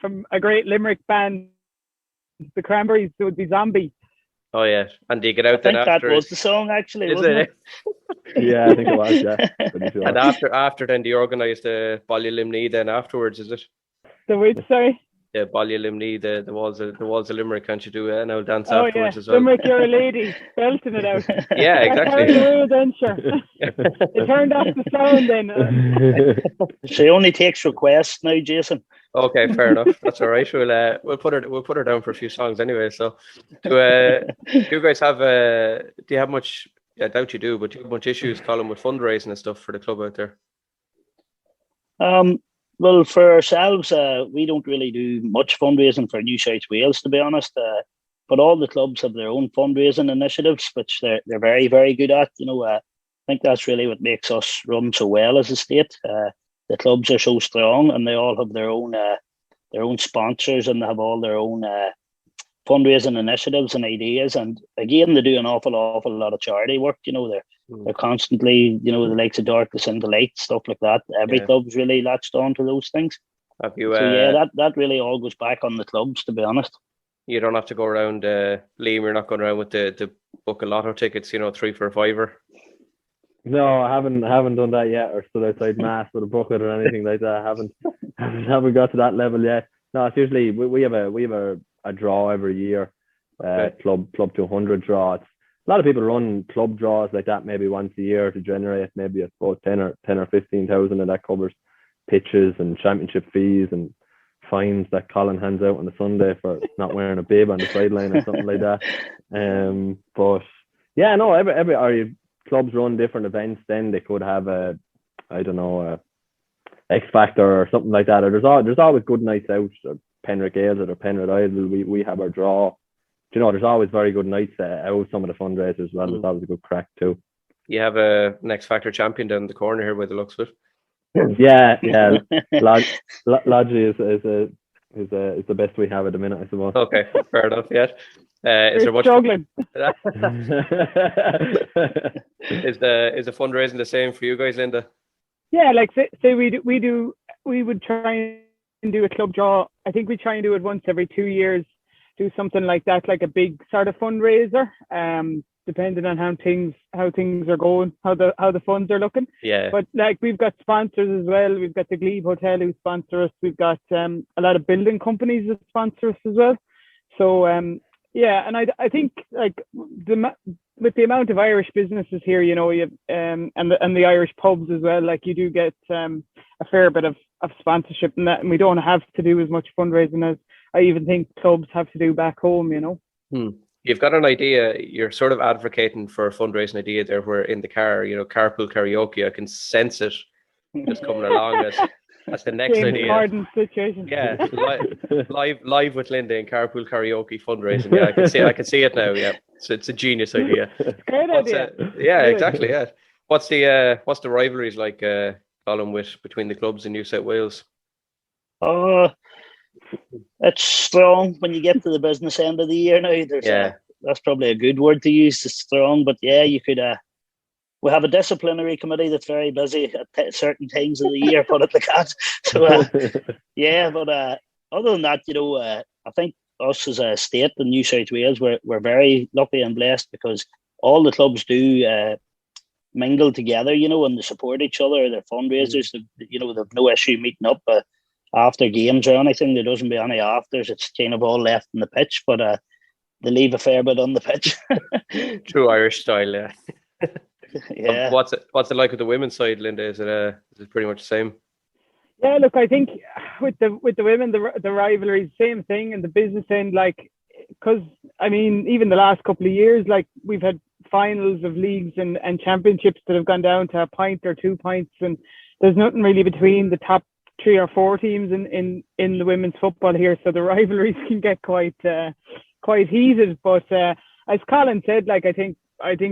from a great Limerick band, the Cranberries. It would be Zombie. Oh yeah, and do you get out then after? I think that was the song, actually, wasn't it? Yeah, I think it was. Yeah. And after then, do you organise the Ballia Limney then afterwards? Is it? The which? Sorry. The Ballia Limney, the walls of Limerick. Can't you do an old dance afterwards as well? Limerick, you're a lady, belting it out. Yeah, exactly. Then sure. It turned off the sound then. She only takes requests now, Jason. Okay, fair enough. That's all right. We'll put her down for a few songs anyway. So, do you guys have do you have much? I doubt you do, but do you have much issues, Colin, with fundraising and stuff for the club out there? Well, for ourselves, we don't really do much fundraising for New South Wales, to be honest. But all the clubs have their own fundraising initiatives, which they're very, very good at. I think that's really what makes us run so well as a state. The clubs are so strong, and they all have their own sponsors, and they have all their own fundraising initiatives and ideas. And again, they do an awful lot of charity work. They're constantly, the likes of Darkness and Delight, stuff like that. Every club's really latched on to those things. Have you? That really all goes back on the clubs, to be honest. You don't have to go around, Liam. You're not going around with the book of lotto tickets. 3 for a fiver. No, I haven't done that yet, or stood outside mass with a bucket or anything like that. Haven't got to that level yet. No, it's usually we have a draw every year, club 200 draw. A lot of people run club draws like that maybe once a year to generate maybe I suppose 10 or 15,000, and that covers pitches and championship fees and fines that Colin hands out on a Sunday for not wearing a bib on the sideline or something like that. But yeah, no, every clubs run different events. Then they could have a X Factor or something like that. Or there's always good nights out. Or Penrith Gales or Penrith Idol. We have our draw. There's always very good nights out. Some of the fundraisers as well. There's always a good crack too. You have a X Factor champion down the corner here by the looks of it. Yeah. Lodgy is the best we have at the minute, I suppose. Okay, fair enough. Yeah. Is there much struggling? Is the fundraising the same for you guys, Linda? Yeah, like say we would try and do a club draw. I think we try and do it once every 2 years. Do something like that, like a big sort of fundraiser. Depending on how things are going, how the funds are looking. Yeah. But like we've got sponsors as well. We've got the Glebe Hotel who sponsor us. We've got a lot of building companies that sponsor us as well. So yeah, and I think like with the amount of Irish businesses here, you have and the Irish pubs as well. Like you do get a fair bit of sponsorship in that, and we don't have to do as much fundraising as I even think clubs have to do back home. You've got an idea. You're sort of advocating for a fundraising idea there, where in the car, carpool karaoke. I can sense it just coming along as the next idea. Hardened situation. Yeah, live with Linda in carpool karaoke fundraising. Yeah, I can see it now. Yeah, so it's a genius idea. Great idea. Yeah, exactly. Yeah. What's the rivalries like, Colin, between the clubs in New South Wales? It's strong when you get to the business end of the year now. That's probably a good word to use, it's strong. But yeah, you could. We have a disciplinary committee that's very busy at certain times of the year, put it like that. So yeah, but other than that, I think us as a state in New South Wales, we're very lucky and blessed because all the clubs do mingle together, and they support each other. They're fundraisers. They've no issue meeting up after games or anything. There doesn't be any afters. It's kind of all left in the pitch, but they leave a fair bit on the pitch. True Irish style, yeah. Yeah. What's it like with the women's side, Linda? Is it pretty much the same? Yeah, look, I think with the women, the rivalry, same thing, and the business end, like, because I mean, even the last couple of years, like we've had finals of leagues and championships that have gone down to a pint or 2 pints, and there's nothing really between the top 3 or 4 teams in the women's football here, so the rivalries can get quite heated. But as Colin said, like I think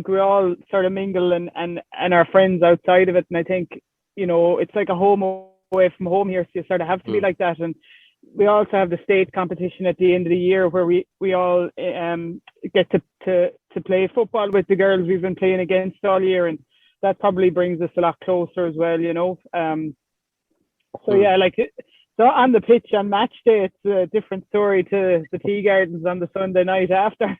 we all sort of mingle and are friends outside of it, and I think it's like a home away from home here, so you sort of have to be like that. And we also have the state competition at the end of the year where we all get to play football with the girls we've been playing against all year, and that probably brings us a lot closer as well. So yeah, so on the pitch on match day, it's a different story to the tea gardens on the Sunday night after.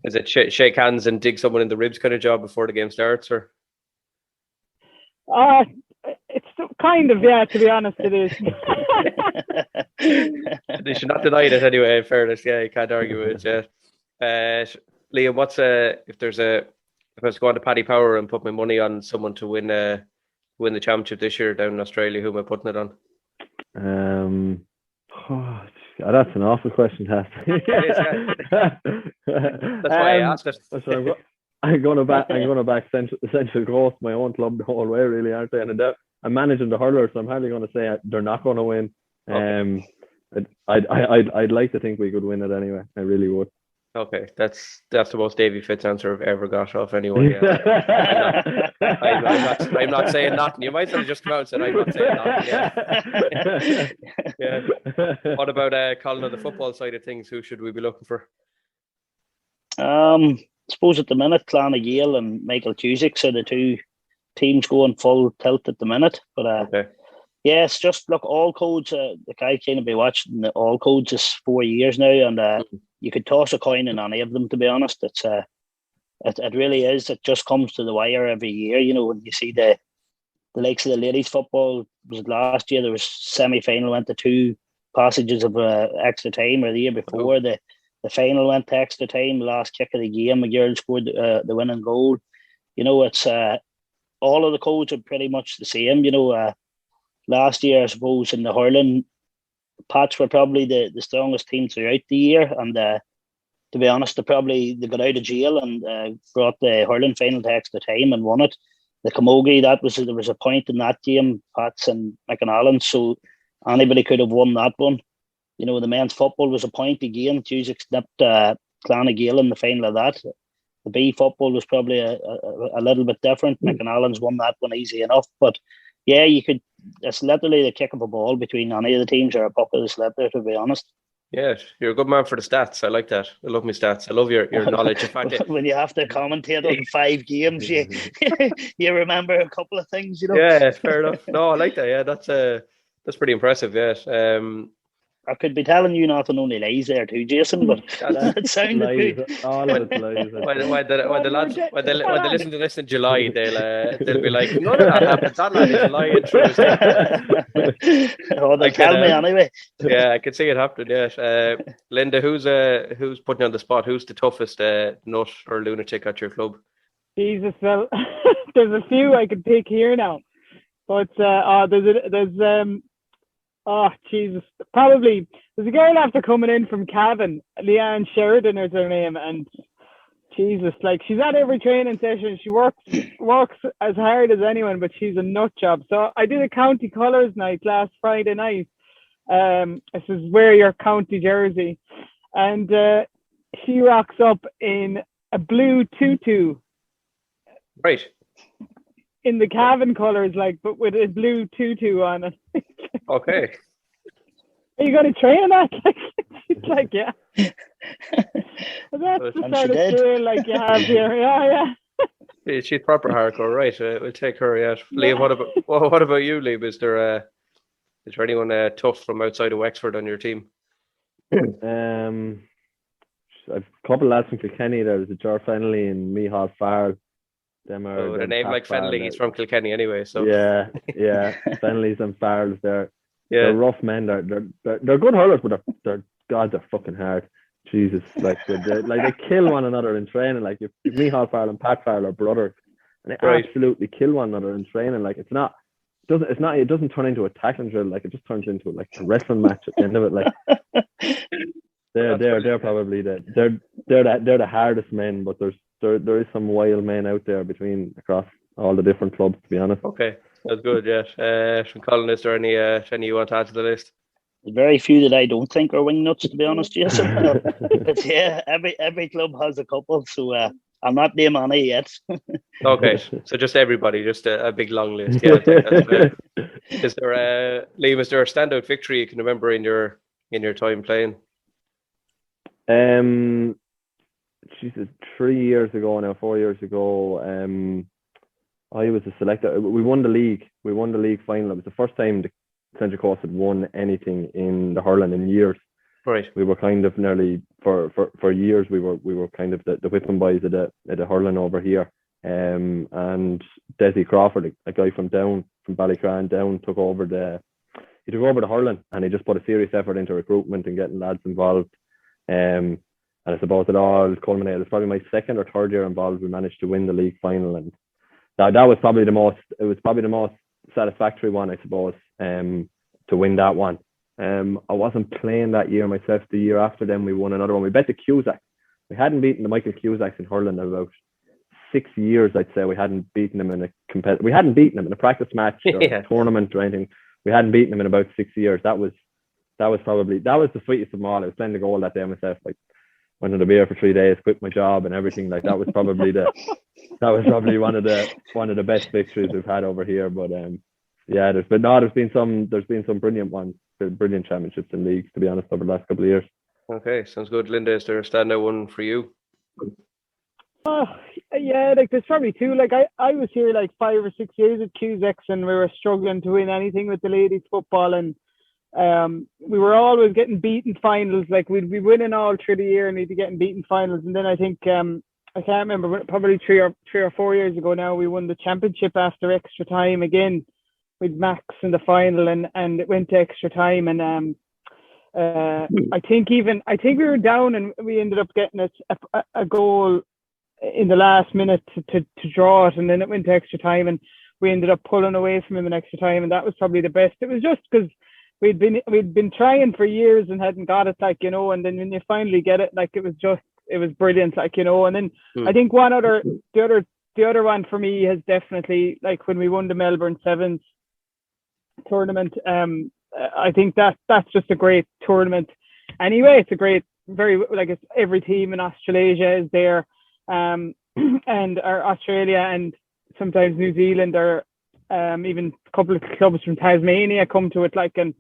Is it shake hands and dig someone in the ribs kind of job before the game starts, or? It's kind of, yeah, to be honest, it is. They should not deny it anyway, in fairness. Yeah, you can't argue with it, yeah. Liam, if I was going to Paddy Power and put my money on someone to win the championship this year down in Australia, who am I putting it on? That's an awful question to ask. That's why I asked it. I'm going to back Central Coast, my own club, the whole way, really, aren't they? And I'm managing the hurlers, so I'm hardly going to say they're not going to win. Okay. I'd like to think we could win it anyway. I really would. Okay, that's the most Davy Fitz answer I've ever got off anyone. Yeah. I'm not saying nothing. You might have just come out and said I'm not saying nothing. Yeah. Yeah. What about Colin on the football side of things? Who should we be looking for? I suppose at the minute, Clonagale and Michael Cusick are the two teams going full tilt at the minute. But okay. Yeah, it's just look, all codes. The guy kind of be watching the all codes is 4 years now, and you could toss a coin in any of them. To be honest, it really is. It just comes to the wire every year. You know, when you see the likes of the ladies' football, was last year there was semi-final went to 2 passages of extra time, or the year before the final went to extra time. The last kick of the game, a girl scored the winning goal. You know, it's all of the codes are pretty much the same. You know. Last year, I suppose, in the hurling, Pats were probably the strongest team throughout the year. And to be honest, they got out of jail and brought the hurling final to extra time and won it. The Camogie, there was a point in that game, Pats and McAnallen, so anybody could have won that one. You know, the men's football was a point again. Cusick snipped Clonagale in the final of that. The B football was probably a little bit different. McAnallen's won that one easy enough, but yeah, it's literally the kick of a ball between any of the teams or a puck of the slip there, to be honest. Yeah, you're a good man for the stats. I like that. I love my stats. I love your knowledge. In fact, when you have to commentate on 5 games, you remember a couple of things, you know. Yeah, fair enough. No, I like that. Yeah, that's pretty impressive. Yeah. I could be telling you nothing, only lies there too, Jason, but that sounded good. All of it's lies. When they listen to this in July, they'll be like, none of that happened. That lad is lying through his head. Oh, they'll tell me anyway. Yeah, I can see it happening. Yeah, Linda, who's putting you on the spot? Who's the toughest nut or lunatic at your club? Jesus, well, there's a few I could pick here now, but oh, Jesus. Probably, there's a girl after coming in from Cavan, Leanne Sheridan is her name, and Jesus, like, she's at every training session. She works as hard as anyone, but she's a nut job. So I did a county colours night last Friday night. This is wear your county jersey. And she rocks up in a blue tutu. Right. In the Cavan colours, like, but with a blue tutu on it. Okay. Are you going to train that? She's like, yeah. That's the sort of tour like you have here. Yeah. She's proper hardcore, right? We'll take her. Yeah. Liam, what about you, Liam? Is there anyone tough from outside of Wexford on your team? I've a couple of lads from Kilkenny. There's a Jar Fennelly and Mihal Farrell. A name like Fennelly, he's from Kilkenny anyway. So yeah, Fennelly's and Farrell's there. Yeah. They're rough men. They're good hurlers, but they're fucking hard. Jesus, like they kill one another in training. Like if Mihal Farrell and Pat Farrell are brothers, and they absolutely kill one another in training. Like it doesn't turn into a tackling drill. Like it just turns into like a wrestling match at the end of it. Like they're probably they're the hardest men, but there is some wild men out there across all the different clubs, to be honest. Okay, that's good. Yeah. From Colin, is there any you want to add to the list? There's very few that I don't think are wing nuts, to be honest, Jason. But yeah, every club has a couple, so I'm not naming any yet. Okay, so just everybody, just a big long list. Yeah, is there Liam? Is there a standout victory you can remember in your time playing? Jesus, 4 years ago, I was a selector. We won the league. Final. It was the first time the Central Coast had won anything in the hurling in years. Right. We were kind of nearly for years. We were kind of the whipping boys at the hurling over here. And Desi Crawford, a guy from Ballycran down, took over the hurling, and he just put a serious effort into recruitment and getting lads involved. And I suppose it all culminated. It's probably my second or third year involved. We managed to win the league final, and that was probably the most satisfactory one, I suppose, to win that one. I wasn't playing that year myself. The year after, then we won another one. We bet the Cusack. We hadn't beaten the Michael Cusacks in hurling in about 6 years, I'd say, we hadn't beaten them in a practice match or a tournament or anything. We hadn't beaten them in about 6 years. That was the sweetest of them all. I was playing the goal that day myself. Like, went to the beer for 3 days, quit my job and everything. Like, that was probably one of the best victories we've had over here. But there's been some brilliant ones, brilliant championships and leagues, to be honest, over the last couple of years. Okay, sounds good. Linda, is there a standout one for you? Oh, yeah, like there's probably two. Like I was here like 5 or 6 years at Cusack's, and we were struggling to win anything with the ladies football, and we were always getting beaten finals. Like we'd be winning all through the year and we'd be getting beaten finals. And then I think I can't remember, probably three or 4 years ago now, we won the championship after extra time again with Max in the final, and it went to extra time, and I think we were down and we ended up getting a goal in the last minute to draw it, and then it went to extra time and we ended up pulling away from him in extra time, and that was probably the best. It was just because we'd been trying for years and hadn't got it, like, you know, and then when you finally get it, like, it was brilliant, like, you know. And then I think the other one for me has definitely, like, when we won the Melbourne Sevens tournament. I think that's just a great tournament anyway. It's a great, very, like, it's every team in Australasia is there, and or Australia and sometimes New Zealand, or even a couple of clubs from Tasmania come to it, like, and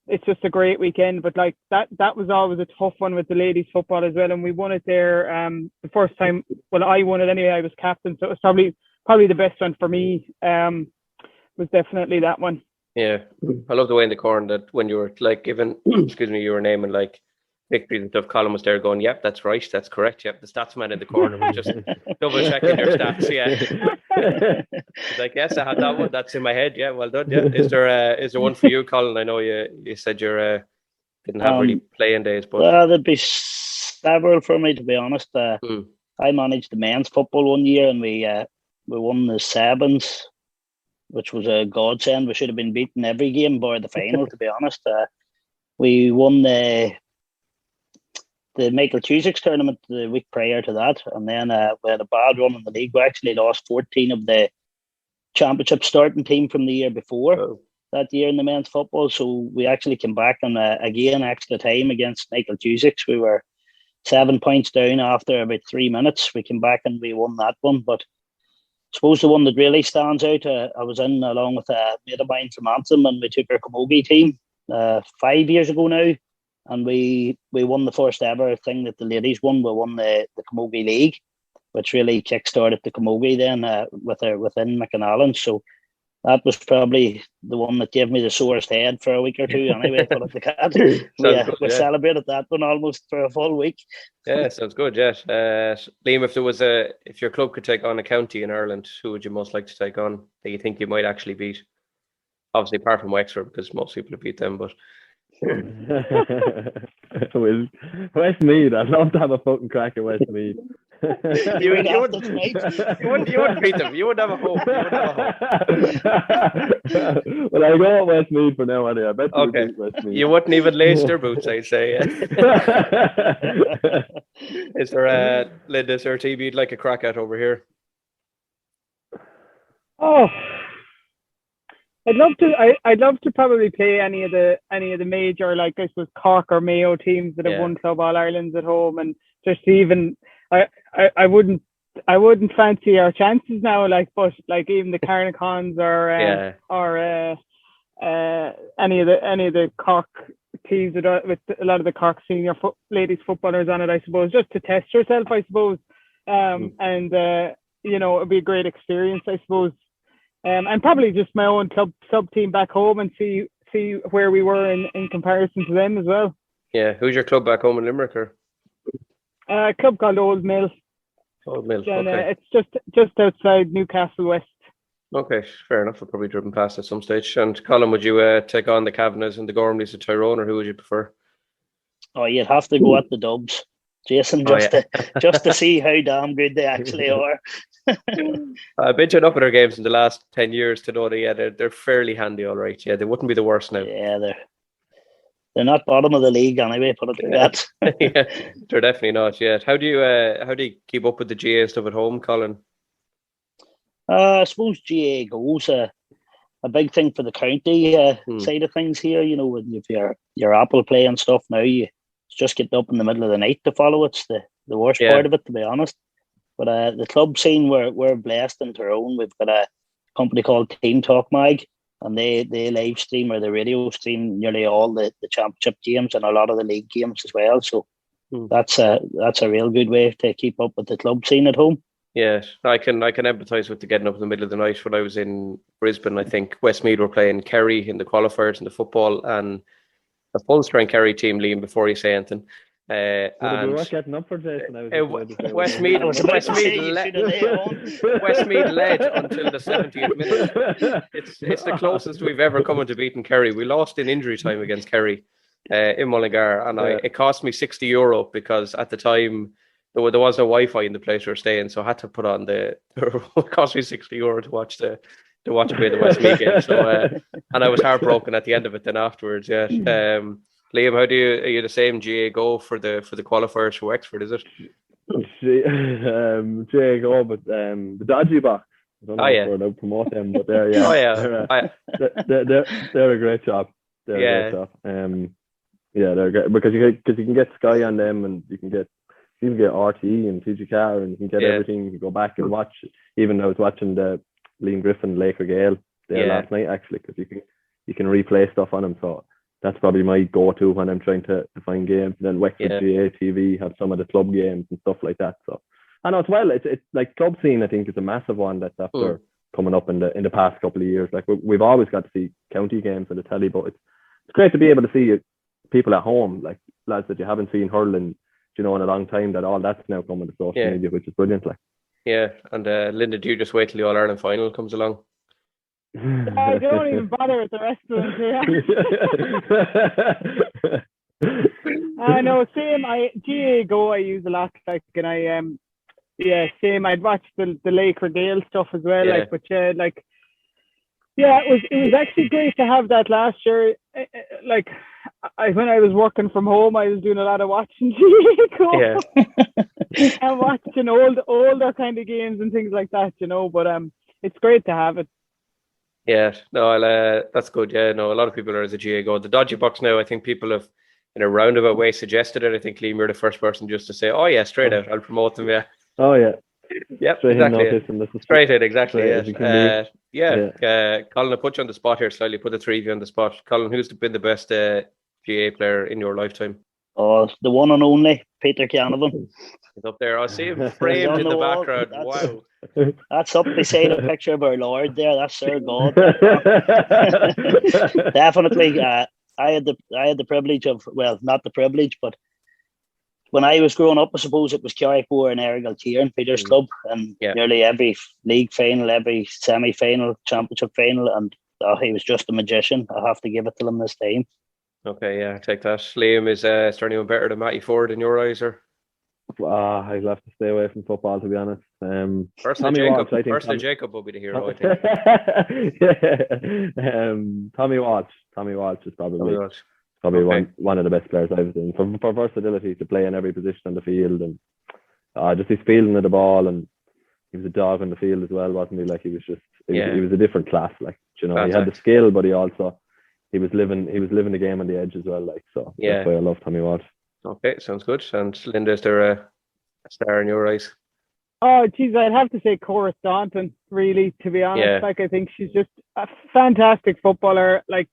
it's just a great weekend. But like that was always a tough one with the ladies football as well, and we won it there the first time. Well, I won it anyway. I was captain, so it was probably the best one for me. Was definitely that one. Yeah, I love the way in the corner that when you were like given, you were naming like victories and stuff, Colin was there going, yep, that's right, that's correct, yep. The stats man in the corner was just double checking your stats. Yeah. Like, yes, I had that one, that's in my head. Yeah, well done. Yeah. Is there one for you, Colin? I know you said you didn't have really playing days, but there'd be several for me, to be honest. I managed the men's football one year, and we won the Sevens, which was a godsend. We should have been beaten every game bar the final, to be honest. We won the Michael Cusack's tournament the week prior to that, and then we had a bad run in the league. We actually lost 14 of the championship starting team from the year before that year in the men's football. So we actually came back on again extra time against Michael Cusack's. We were 7 points down after about 3 minutes. We came back and we won that one. But I suppose the one that really stands out, I was in along with a mate of mine from Antrim, and we took our camogie team 5 years ago now, and we won the first ever thing that the ladies won. We won the camogie league, which really kick-started the camogie then within McAnallen. So that was probably the one that gave me the sorest head for a week or two anyway. We celebrated that one almost for a full week. Yeah, sounds good. Yes, Liam, if your club could take on a county in Ireland, who would you most like to take on that you think you might actually beat? Obviously, apart from Wexford, because most people have beat them, but Westmeath, I'd love to have a fucking crack at Westmeath. You wouldn't beat them. You wouldn't have a hope. Well, I'll go at Westmeath for now anyway. I bet you okay. beat Westmeath. You wouldn't even lace their boots, I'd say. Is there Linda, is there a team you'd like a crack at over here? Oh, I'd love to probably play any of the major, like, I suppose, Cork or Mayo teams that have won Club All Irelands at home, and just even I wouldn't fancy our chances now, like, but like even the Carnacons or any of the Cork teams with a lot of the Cork senior ladies footballers on it, I suppose, just to test yourself, I suppose, and it'd be a great experience, I suppose. And probably just my own club sub team back home and see where we were in comparison to them as well. Yeah, who's your club back home in Limerick? Or? A club called Old Mill. Old Mill. And, okay. It's just outside Newcastle West. Okay, fair enough. I've probably driven past at some stage. And Colin, would you take on the Kavanaghs and the Gormleys of Tyrone, or who would you prefer? Oh, you'd have to go at the Dubs, Jason, just to see how damn good they actually are. I've been to enough of their games in the last 10 years to know that they're fairly handy, all right. Yeah, they wouldn't be the worst now. Yeah, they're not bottom of the league anyway. Put it like that. Yeah, they're definitely not yet. How do you keep up with the GA stuff at home, Colin? I suppose GA goes a big thing for the county side of things here. You know, when you've your Apple Play and stuff now, it's just getting up in the middle of the night to follow. It's the worst part of it, to be honest. But the club scene, we're blessed in Tyrone. We've got a company called Team Talk Mag, and they live stream or the radio stream nearly all the championship games and a lot of the league games as well. So that's a real good way to keep up with the club scene at home. Yeah, I can empathise with the getting up in the middle of the night. When I was in Brisbane, I think Westmeath were playing Kerry in the qualifiers in the football, and a full strength Kerry team, Liam, before you say anything. And we were getting up for Jason. Westmeath led until the 70th minute. It's the closest we've ever come into beating Kerry. We lost in injury time against Kerry in Mullingar, and it cost me €60 because at the time there was no Wi-Fi in the place we were staying, so I had to put on it cost me €60 to watch a bit of the Westmeath game. So and I was heartbroken at the end of it. Then afterwards, yeah. Liam, are you the same GA go for the qualifiers for Wexford? Is it? GA go, but the dodgy box. I don't know if we're allowed to promote them, but they're they're a great job. They're a great job. They're great because you can get Sky on them, and you can get RTE and TG4, and you can get everything. You can go back and watch. Even I was watching the Liam Griffin Laker Gale there last night, actually, because you can replay stuff on them. So that's probably my go-to when I'm trying to find games. And then Wexford GA TV have some of the club games and stuff like that. So I know as well. It's like club scene. I think is a massive one that's after coming up in the past couple of years. Like we've always got to see county games on the telly, but it's great to be able to see people at home, like lads that you haven't seen hurling, in a long time. That all that's now coming to social media, which is brilliant. Like and Linda, do you just wait till the All Ireland final comes along? I don't even bother with the rest of them. I know, same. GA Go I use a lot, like, and I same. I'd watch the Laker Gale stuff as well, like, but it was actually great to have that last year. Like, when I was working from home, I was doing a lot of watching GA Go and watching older kind of games and things like that, But it's great to have it. Yeah, no, that's good. Yeah, no, a lot of people are as a GA Go. The dodgy box now, I think people have, in a roundabout way, suggested it. I think, Liam, you're the first person just to say, oh, yeah, straight out, I'll promote them, yeah. Oh, yeah. Yep, straight exactly. Straight in, exactly, Colin, I'll put you on the spot here slightly, put the three of you on the spot. Colin, who's been the best GA player in your lifetime? Oh, the one and only, Peter Canavan. He's up there. I see him framed in the background. Wow. That's up beside a picture of our Lord there. That's Sir God. Definitely. I had the privilege of, well, not the privilege, but when I was growing up, I suppose it was Carrickmore and Errigal and Peter's club, and nearly every league final, every semi-final, championship final, and he was just a magician. I have to give it to him this time. Okay, yeah, I take that. Liam, is there anyone better than Matty Ford in your eyes, or? I'd have to stay away from football, to be honest. Personally, Jacob will be the hero, I think. Tommy Walsh is probably one of the best players I've seen for versatility to play in every position on the field, and just his feeling of the ball, and he was a dog on the field as well, wasn't he? Like he was a different class. Like he had the skill, but he was living the game on the edge as well. Like so, that's why I love Tommy Walsh. Okay, sounds good. And Linda, is there a star in your eyes? Oh, geez, I'd have to say Cora Staunton, really, to be honest. Yeah. Like, I think she's just a fantastic footballer, like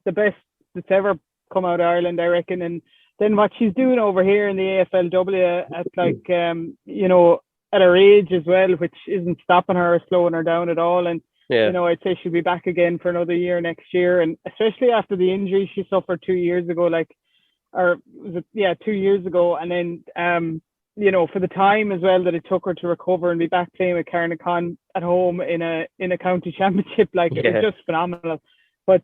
the best that's ever come out of Ireland, I reckon. And then what she's doing over here in the AFLW at at her age as well, which isn't stopping her or slowing her down at all. And, I'd say she'll be back again for another year next year. And especially after the injury she suffered 2 years ago, 2 years ago, and then for the time as well that it took her to recover and be back playing with Carnacon at home in a county championship, it was just phenomenal. But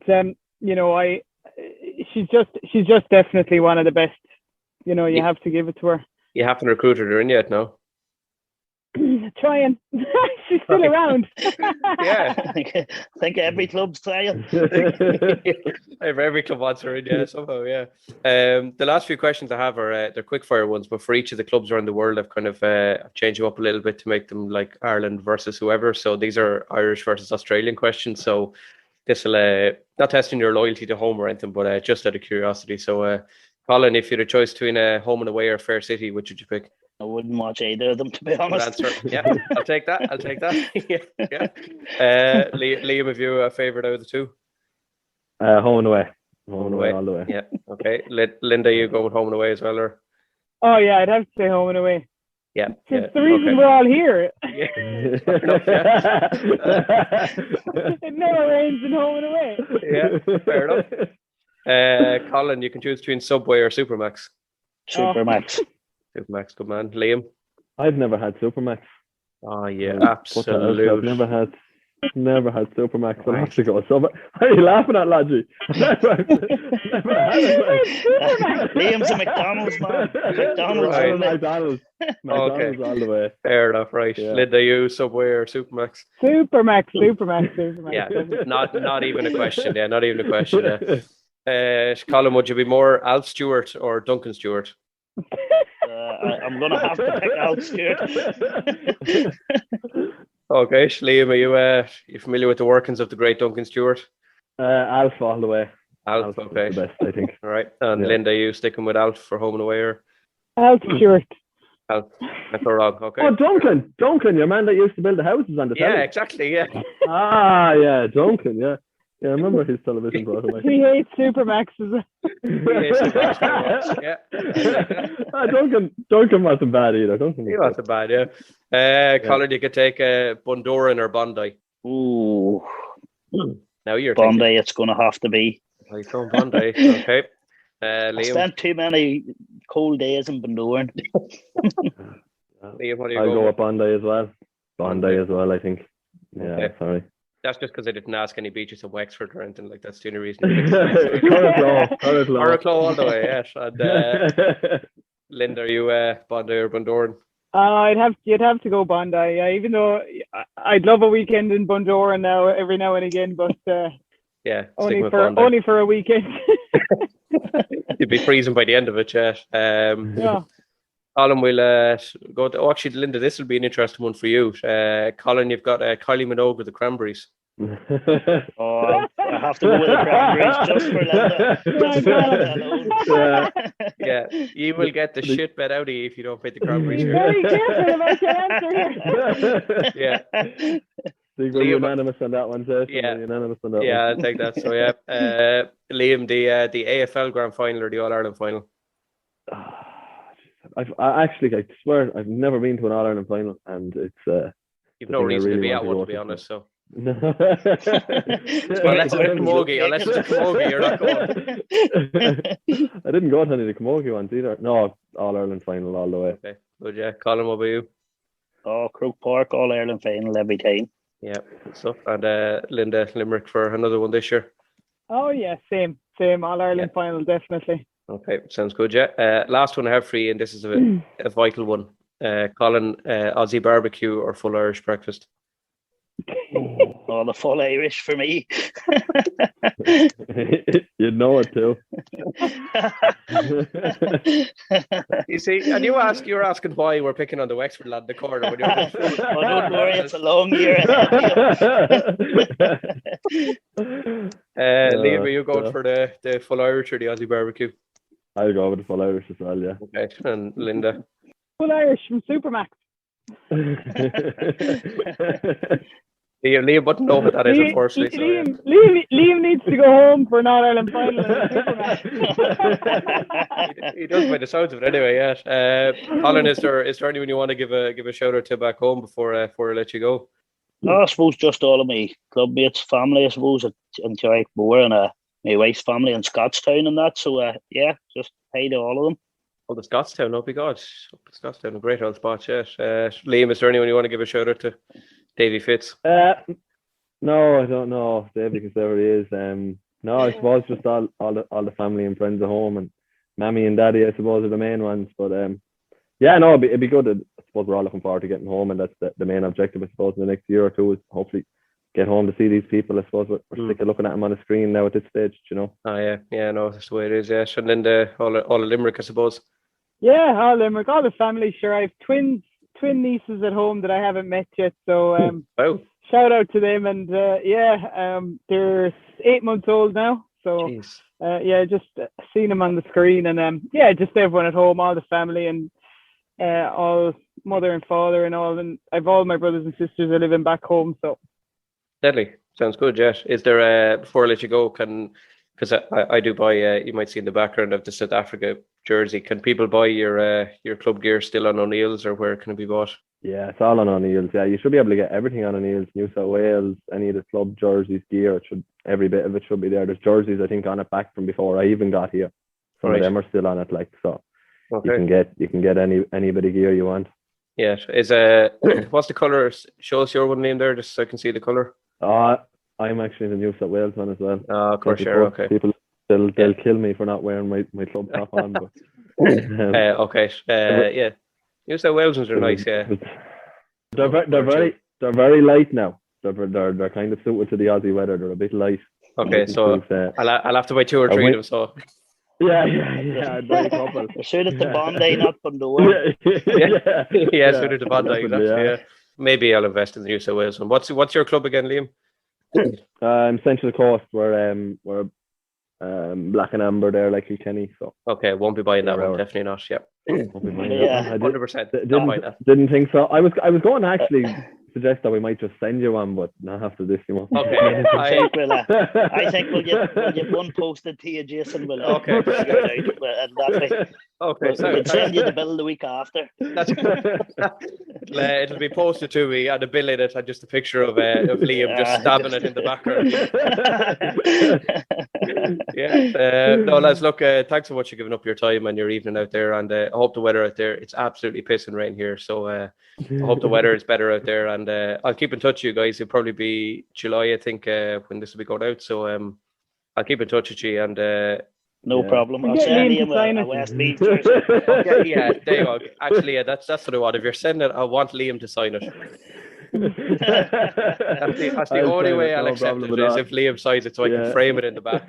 she's just definitely one of the best. You have to give it to her. You haven't recruited her in yet, no? Trying. She's still around. Yeah. I think every club's trying. Every club wants her in, yeah, somehow, yeah. The last few questions I have are they're quick fire ones, but for each of the clubs around the world, I've kind of changed them up a little bit to make them like Ireland versus whoever. So these are Irish versus Australian questions. So this will not testing your loyalty to home or anything, but just out of curiosity. So, Colin, if you had a choice between home and away or fair city, which would you pick? I wouldn't watch either of them, to be honest. Good answer. Yeah, I'll take that. yeah. Liam, have you a favourite out of the two? Home and away. Home and away all the way. Yeah. Okay. Linda, you go with home and away as well, or? Oh yeah, I'd have to say home and away. Yeah. It's the reason we're all here. Yeah. It never rains in home and away. Yeah, fair enough. Colin, you can choose between Subway or Supermax. Supermax. Supermax, good man. Liam? I've never had Supermax. Oh yeah, absolutely. I've never had Supermax. I'll have to go. So, what are you laughing at, Ladgy? Never had it. Liam's a McDonald's man. McDonald's Okay. all the way. Fair enough, right. Yeah. Linda, you Subway or Supermax? Supermax. Yeah, not even a question. Yeah, not even a question. Yeah. Colin, would you be more Alf Stewart or Duncan Stewart? I'm going to have to pick Alf Stewart. Okay, Liam, are you familiar with the workings of the great Duncan Stewart? Alf all the way. Alf, okay. The best, I think. All right. And Yeah. Linda, you sticking with Alf for home and away or? Alf Stewart. Alf. That's all wrong. Okay. Oh, Duncan, your man that used to build the houses on the Yeah, telly. exactly. Yeah. Yeah, Duncan, yeah. Yeah, I remember his television program. He hates Supermaxes. Yeah. Duncan wasn't bad either. He wasn't bad, yeah. Colin, you could take Bundoran or Bondi. Ooh. Now you're Bondi, thinking. it's going to have to be. Like from Bondi. Okay. I Liam, spent too many cold days in Bundoran. Liam, what do you I'll go with? with Bondi as well. Bondi as well, I think. Yeah, Okay. sorry. That's just because I didn't ask any beaches of Wexford or anything like that's the only reason. Coraclow all the way, yes. And Linda, are you Bondi or Bundoran? You'd have to go Bondi. Yeah, even though I'd love a weekend in Bundoran now, every now and again, but Yeah, only for a weekend. You'd be freezing by the end of it, yeah. Yeah. Colin, we'll go to... Oh, actually, Linda, this will be an interesting one for you. Colin, you've got Kylie Minogue with the Cranberries. Oh, I have to go with the Cranberries just for Linda. Just for Linda alone. Yeah, you will get the shit bet out of you if you don't pick the Cranberries Be here. very careful about your answer here. Yeah. We're unanimous on that one, Jess. Yeah. Unanimous on that one. Yeah, I'll take that. So, yeah. Liam, the AFL Grand Final or the All-Ireland Final? I swear, I've never been to an All-Ireland final, and it's... You've no reason to be at one, to be honest, so... No. Unless it's a Camogie, you're not going. I didn't go to any of the Camogie ones either. No, All-Ireland final all the way. Okay, good, yeah. Colin, what about you? Oh, Croke Park, All-Ireland final every time. Yeah, good stuff. And Linda, Limerick for another one this year? Oh yeah, same All-Ireland final, definitely. Okay, sounds good, yeah. Last one I have for you, and this is a vital one. Colin, Aussie barbecue or full Irish breakfast? Oh, the full Irish for me. You'd know it too. You see, and you're asking why we're picking on the Wexford lad in the corner. When you're Oh, don't worry, it's a long year ahead. Liam, are you going for the full Irish or the Aussie barbecue? I'll go with the full Irish as well, yeah. Okay, and Linda? Full Irish from Supermax. Liam wouldn't know what that is, unfortunately. Liam needs to go home for an All-Ireland final. He does by the sounds of it anyway, yeah. Colin, is there anyone you want to give a shout out to back home before I let you go? No, I suppose just all of my club mates, family, I suppose, in Carrickmore and my wife's family in Scottstown and that. So, yeah, just hi to all of them. Oh, the Scottstown, oh my God. Scottstown, a great old spot, yes. Liam, is there anyone you want to give a shout out to? Davy Fitz? No, I don't know Davy, because there he is. No, I suppose just all the family and friends at home, and Mammy and Daddy, I suppose, are the main ones. But Yeah, no, it'd be good. I suppose we're all looking forward to getting home, and that's the main objective, I suppose, in the next year or two is hopefully get home to see these people. I suppose we're sick of looking at them on the screen now at this stage, you know. Oh yeah, no, that's the way it is. Yeah, and then all of Limerick, I suppose. Yeah, all Limerick, all the family. Sure, I have twin nieces at home that I haven't met yet. So wow. Shout out to them, and they're 8 months old now. So just seeing them on the screen, and just everyone at home, all the family, and all mother and father and all, and I've all my brothers and sisters are living back home. So deadly, sounds good. Jet, is there before I let you go, because I do buy you might see in the background of the South Africa jersey, can people buy your club gear still on O'Neill's, or where can it be bought? Yeah, it's all on O'Neill's. Yeah, you should be able to get everything on O'Neill's, New South Wales, any of the club jerseys, gear. Every bit of it should be there. There's jerseys, I think, on it back from before I even got here. Some of them are still on it, like, so. Okay. You can get any bit of gear you want. Yeah, is what's the colour? Show us your one name there, just so I can see the colour. I'm actually the New South Wales one as well. Of course, okay. People they'll kill me for not wearing my club top on. But, yeah. New South Wales ones are nice. Yeah, they're very light now. They're kind of suited to the Aussie weather. They're a bit light. Okay, so I'll have to buy 2 or 3 of them. So. Yeah. I'd buy a couple. Suited to Bondi, not Bundoora. Yeah, suited to Bondi. Exactly. Yeah. Maybe I'll invest in the New South Wales one. What's your club again, Liam? Central Coast. We're black and amber there, like Kilkenny. So okay, won't be buying that one. Definitely not. Yep. Won't be buying that one. 100%. Didn't think so. I was going to actually suggest that we might just send you one, but not after this, you know. Okay. I think we'll get one posted to you, Jason. Okay. Okay, so we'll send you the bill the week after. It'll be posted to me, and a bill in it, and just a picture of Liam just stabbing it in the background. No, lads, look, thanks so much for giving up your time and your evening out there, and I hope the weather out there, it's absolutely pissing rain here, so I hope the weather is better out there, and I'll keep in touch with you guys. It'll probably be July, I think, when this will be going out, so I'll keep in touch with you, and no problem. I'll send you a West Meath jersey. Okay, yeah, there you go. Actually, that's what I want. If you're sending it, I want Liam to sign it. That's the only way I'll accept it is if Liam signs it, so I can frame it in the back.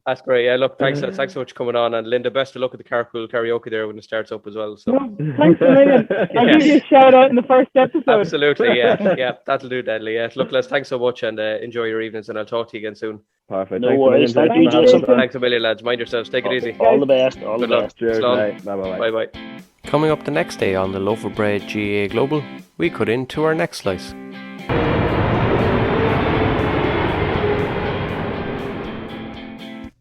That's great. Yeah, look, thanks so much for coming on, and Linda, best of luck at the Carpool Karaoke there when it starts up as well. So thanks a million. I'll give you a shout out in the first episode. Absolutely, yeah, that'll do, deadly. Yeah, look, Les, thanks so much, and enjoy your evenings, and I'll talk to you again soon. Perfect. No worries. Thank you, Jason. Thanks a million, lads. Mind yourselves. Take it easy. All the best. Good luck. Cheers. Bye. Coming up the next day on the Loaf of Bread GAA Global, we cut into our next slice.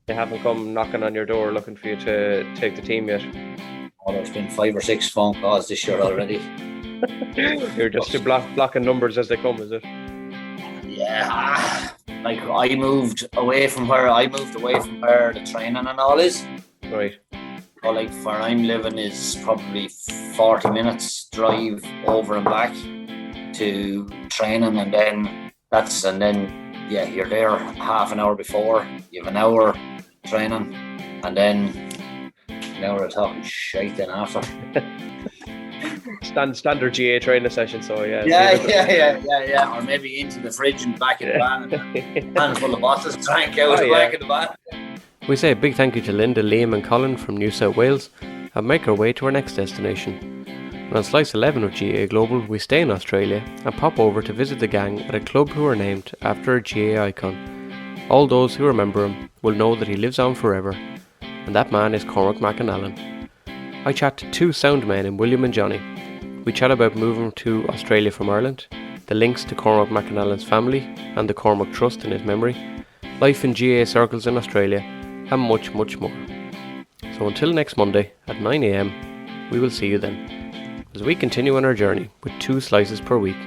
They haven't come knocking on your door looking for you to take the team yet? Oh, there's been 5 or 6 phone calls this year already. You're just blocking numbers as they come, is it? Yeah, like I moved away from where the training and all is. Right. So like where I'm living is probably 40 minutes drive over and back to training, and then you're there half an hour before, you have an hour training, and then an hour of talking shite then after. Standard GA training session, so yeah. Or maybe into the fridge and back in the van, and a handful of bottles drank out back in the van. We say a big thank you to Linda, Liam and Colin from New South Wales, and make our way to our next destination. And on Slice 11 of GAA Global, we stay in Australia and pop over to visit the gang at a club who are named after a GAA icon. All those who remember him will know that he lives on forever, and that man is Cormac McAnallen. I chat to 2 sound men in William and Johnny. We chat about moving to Australia from Ireland, the links to Cormac McAnallen's family and the Cormac Trust in his memory, life in GAA circles in Australia, and much, much more. So until next Monday at 9 AM, we will see you then, as we continue on our journey with 2 slices per week.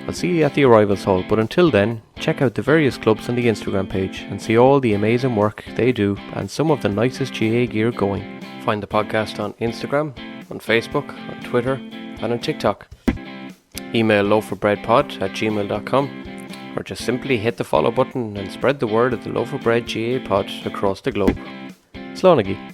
I'll see you at the arrivals hall, but until then, check out the various clubs on the Instagram page and see all the amazing work they do and some of the nicest GAA gear going. Find the podcast on Instagram, on Facebook, on Twitter and on TikTok. Email loafofbreadpod@gmail.com, or just simply hit the follow button and spread the word of the Loaf of Bread GAA pod across the globe. Slánagi.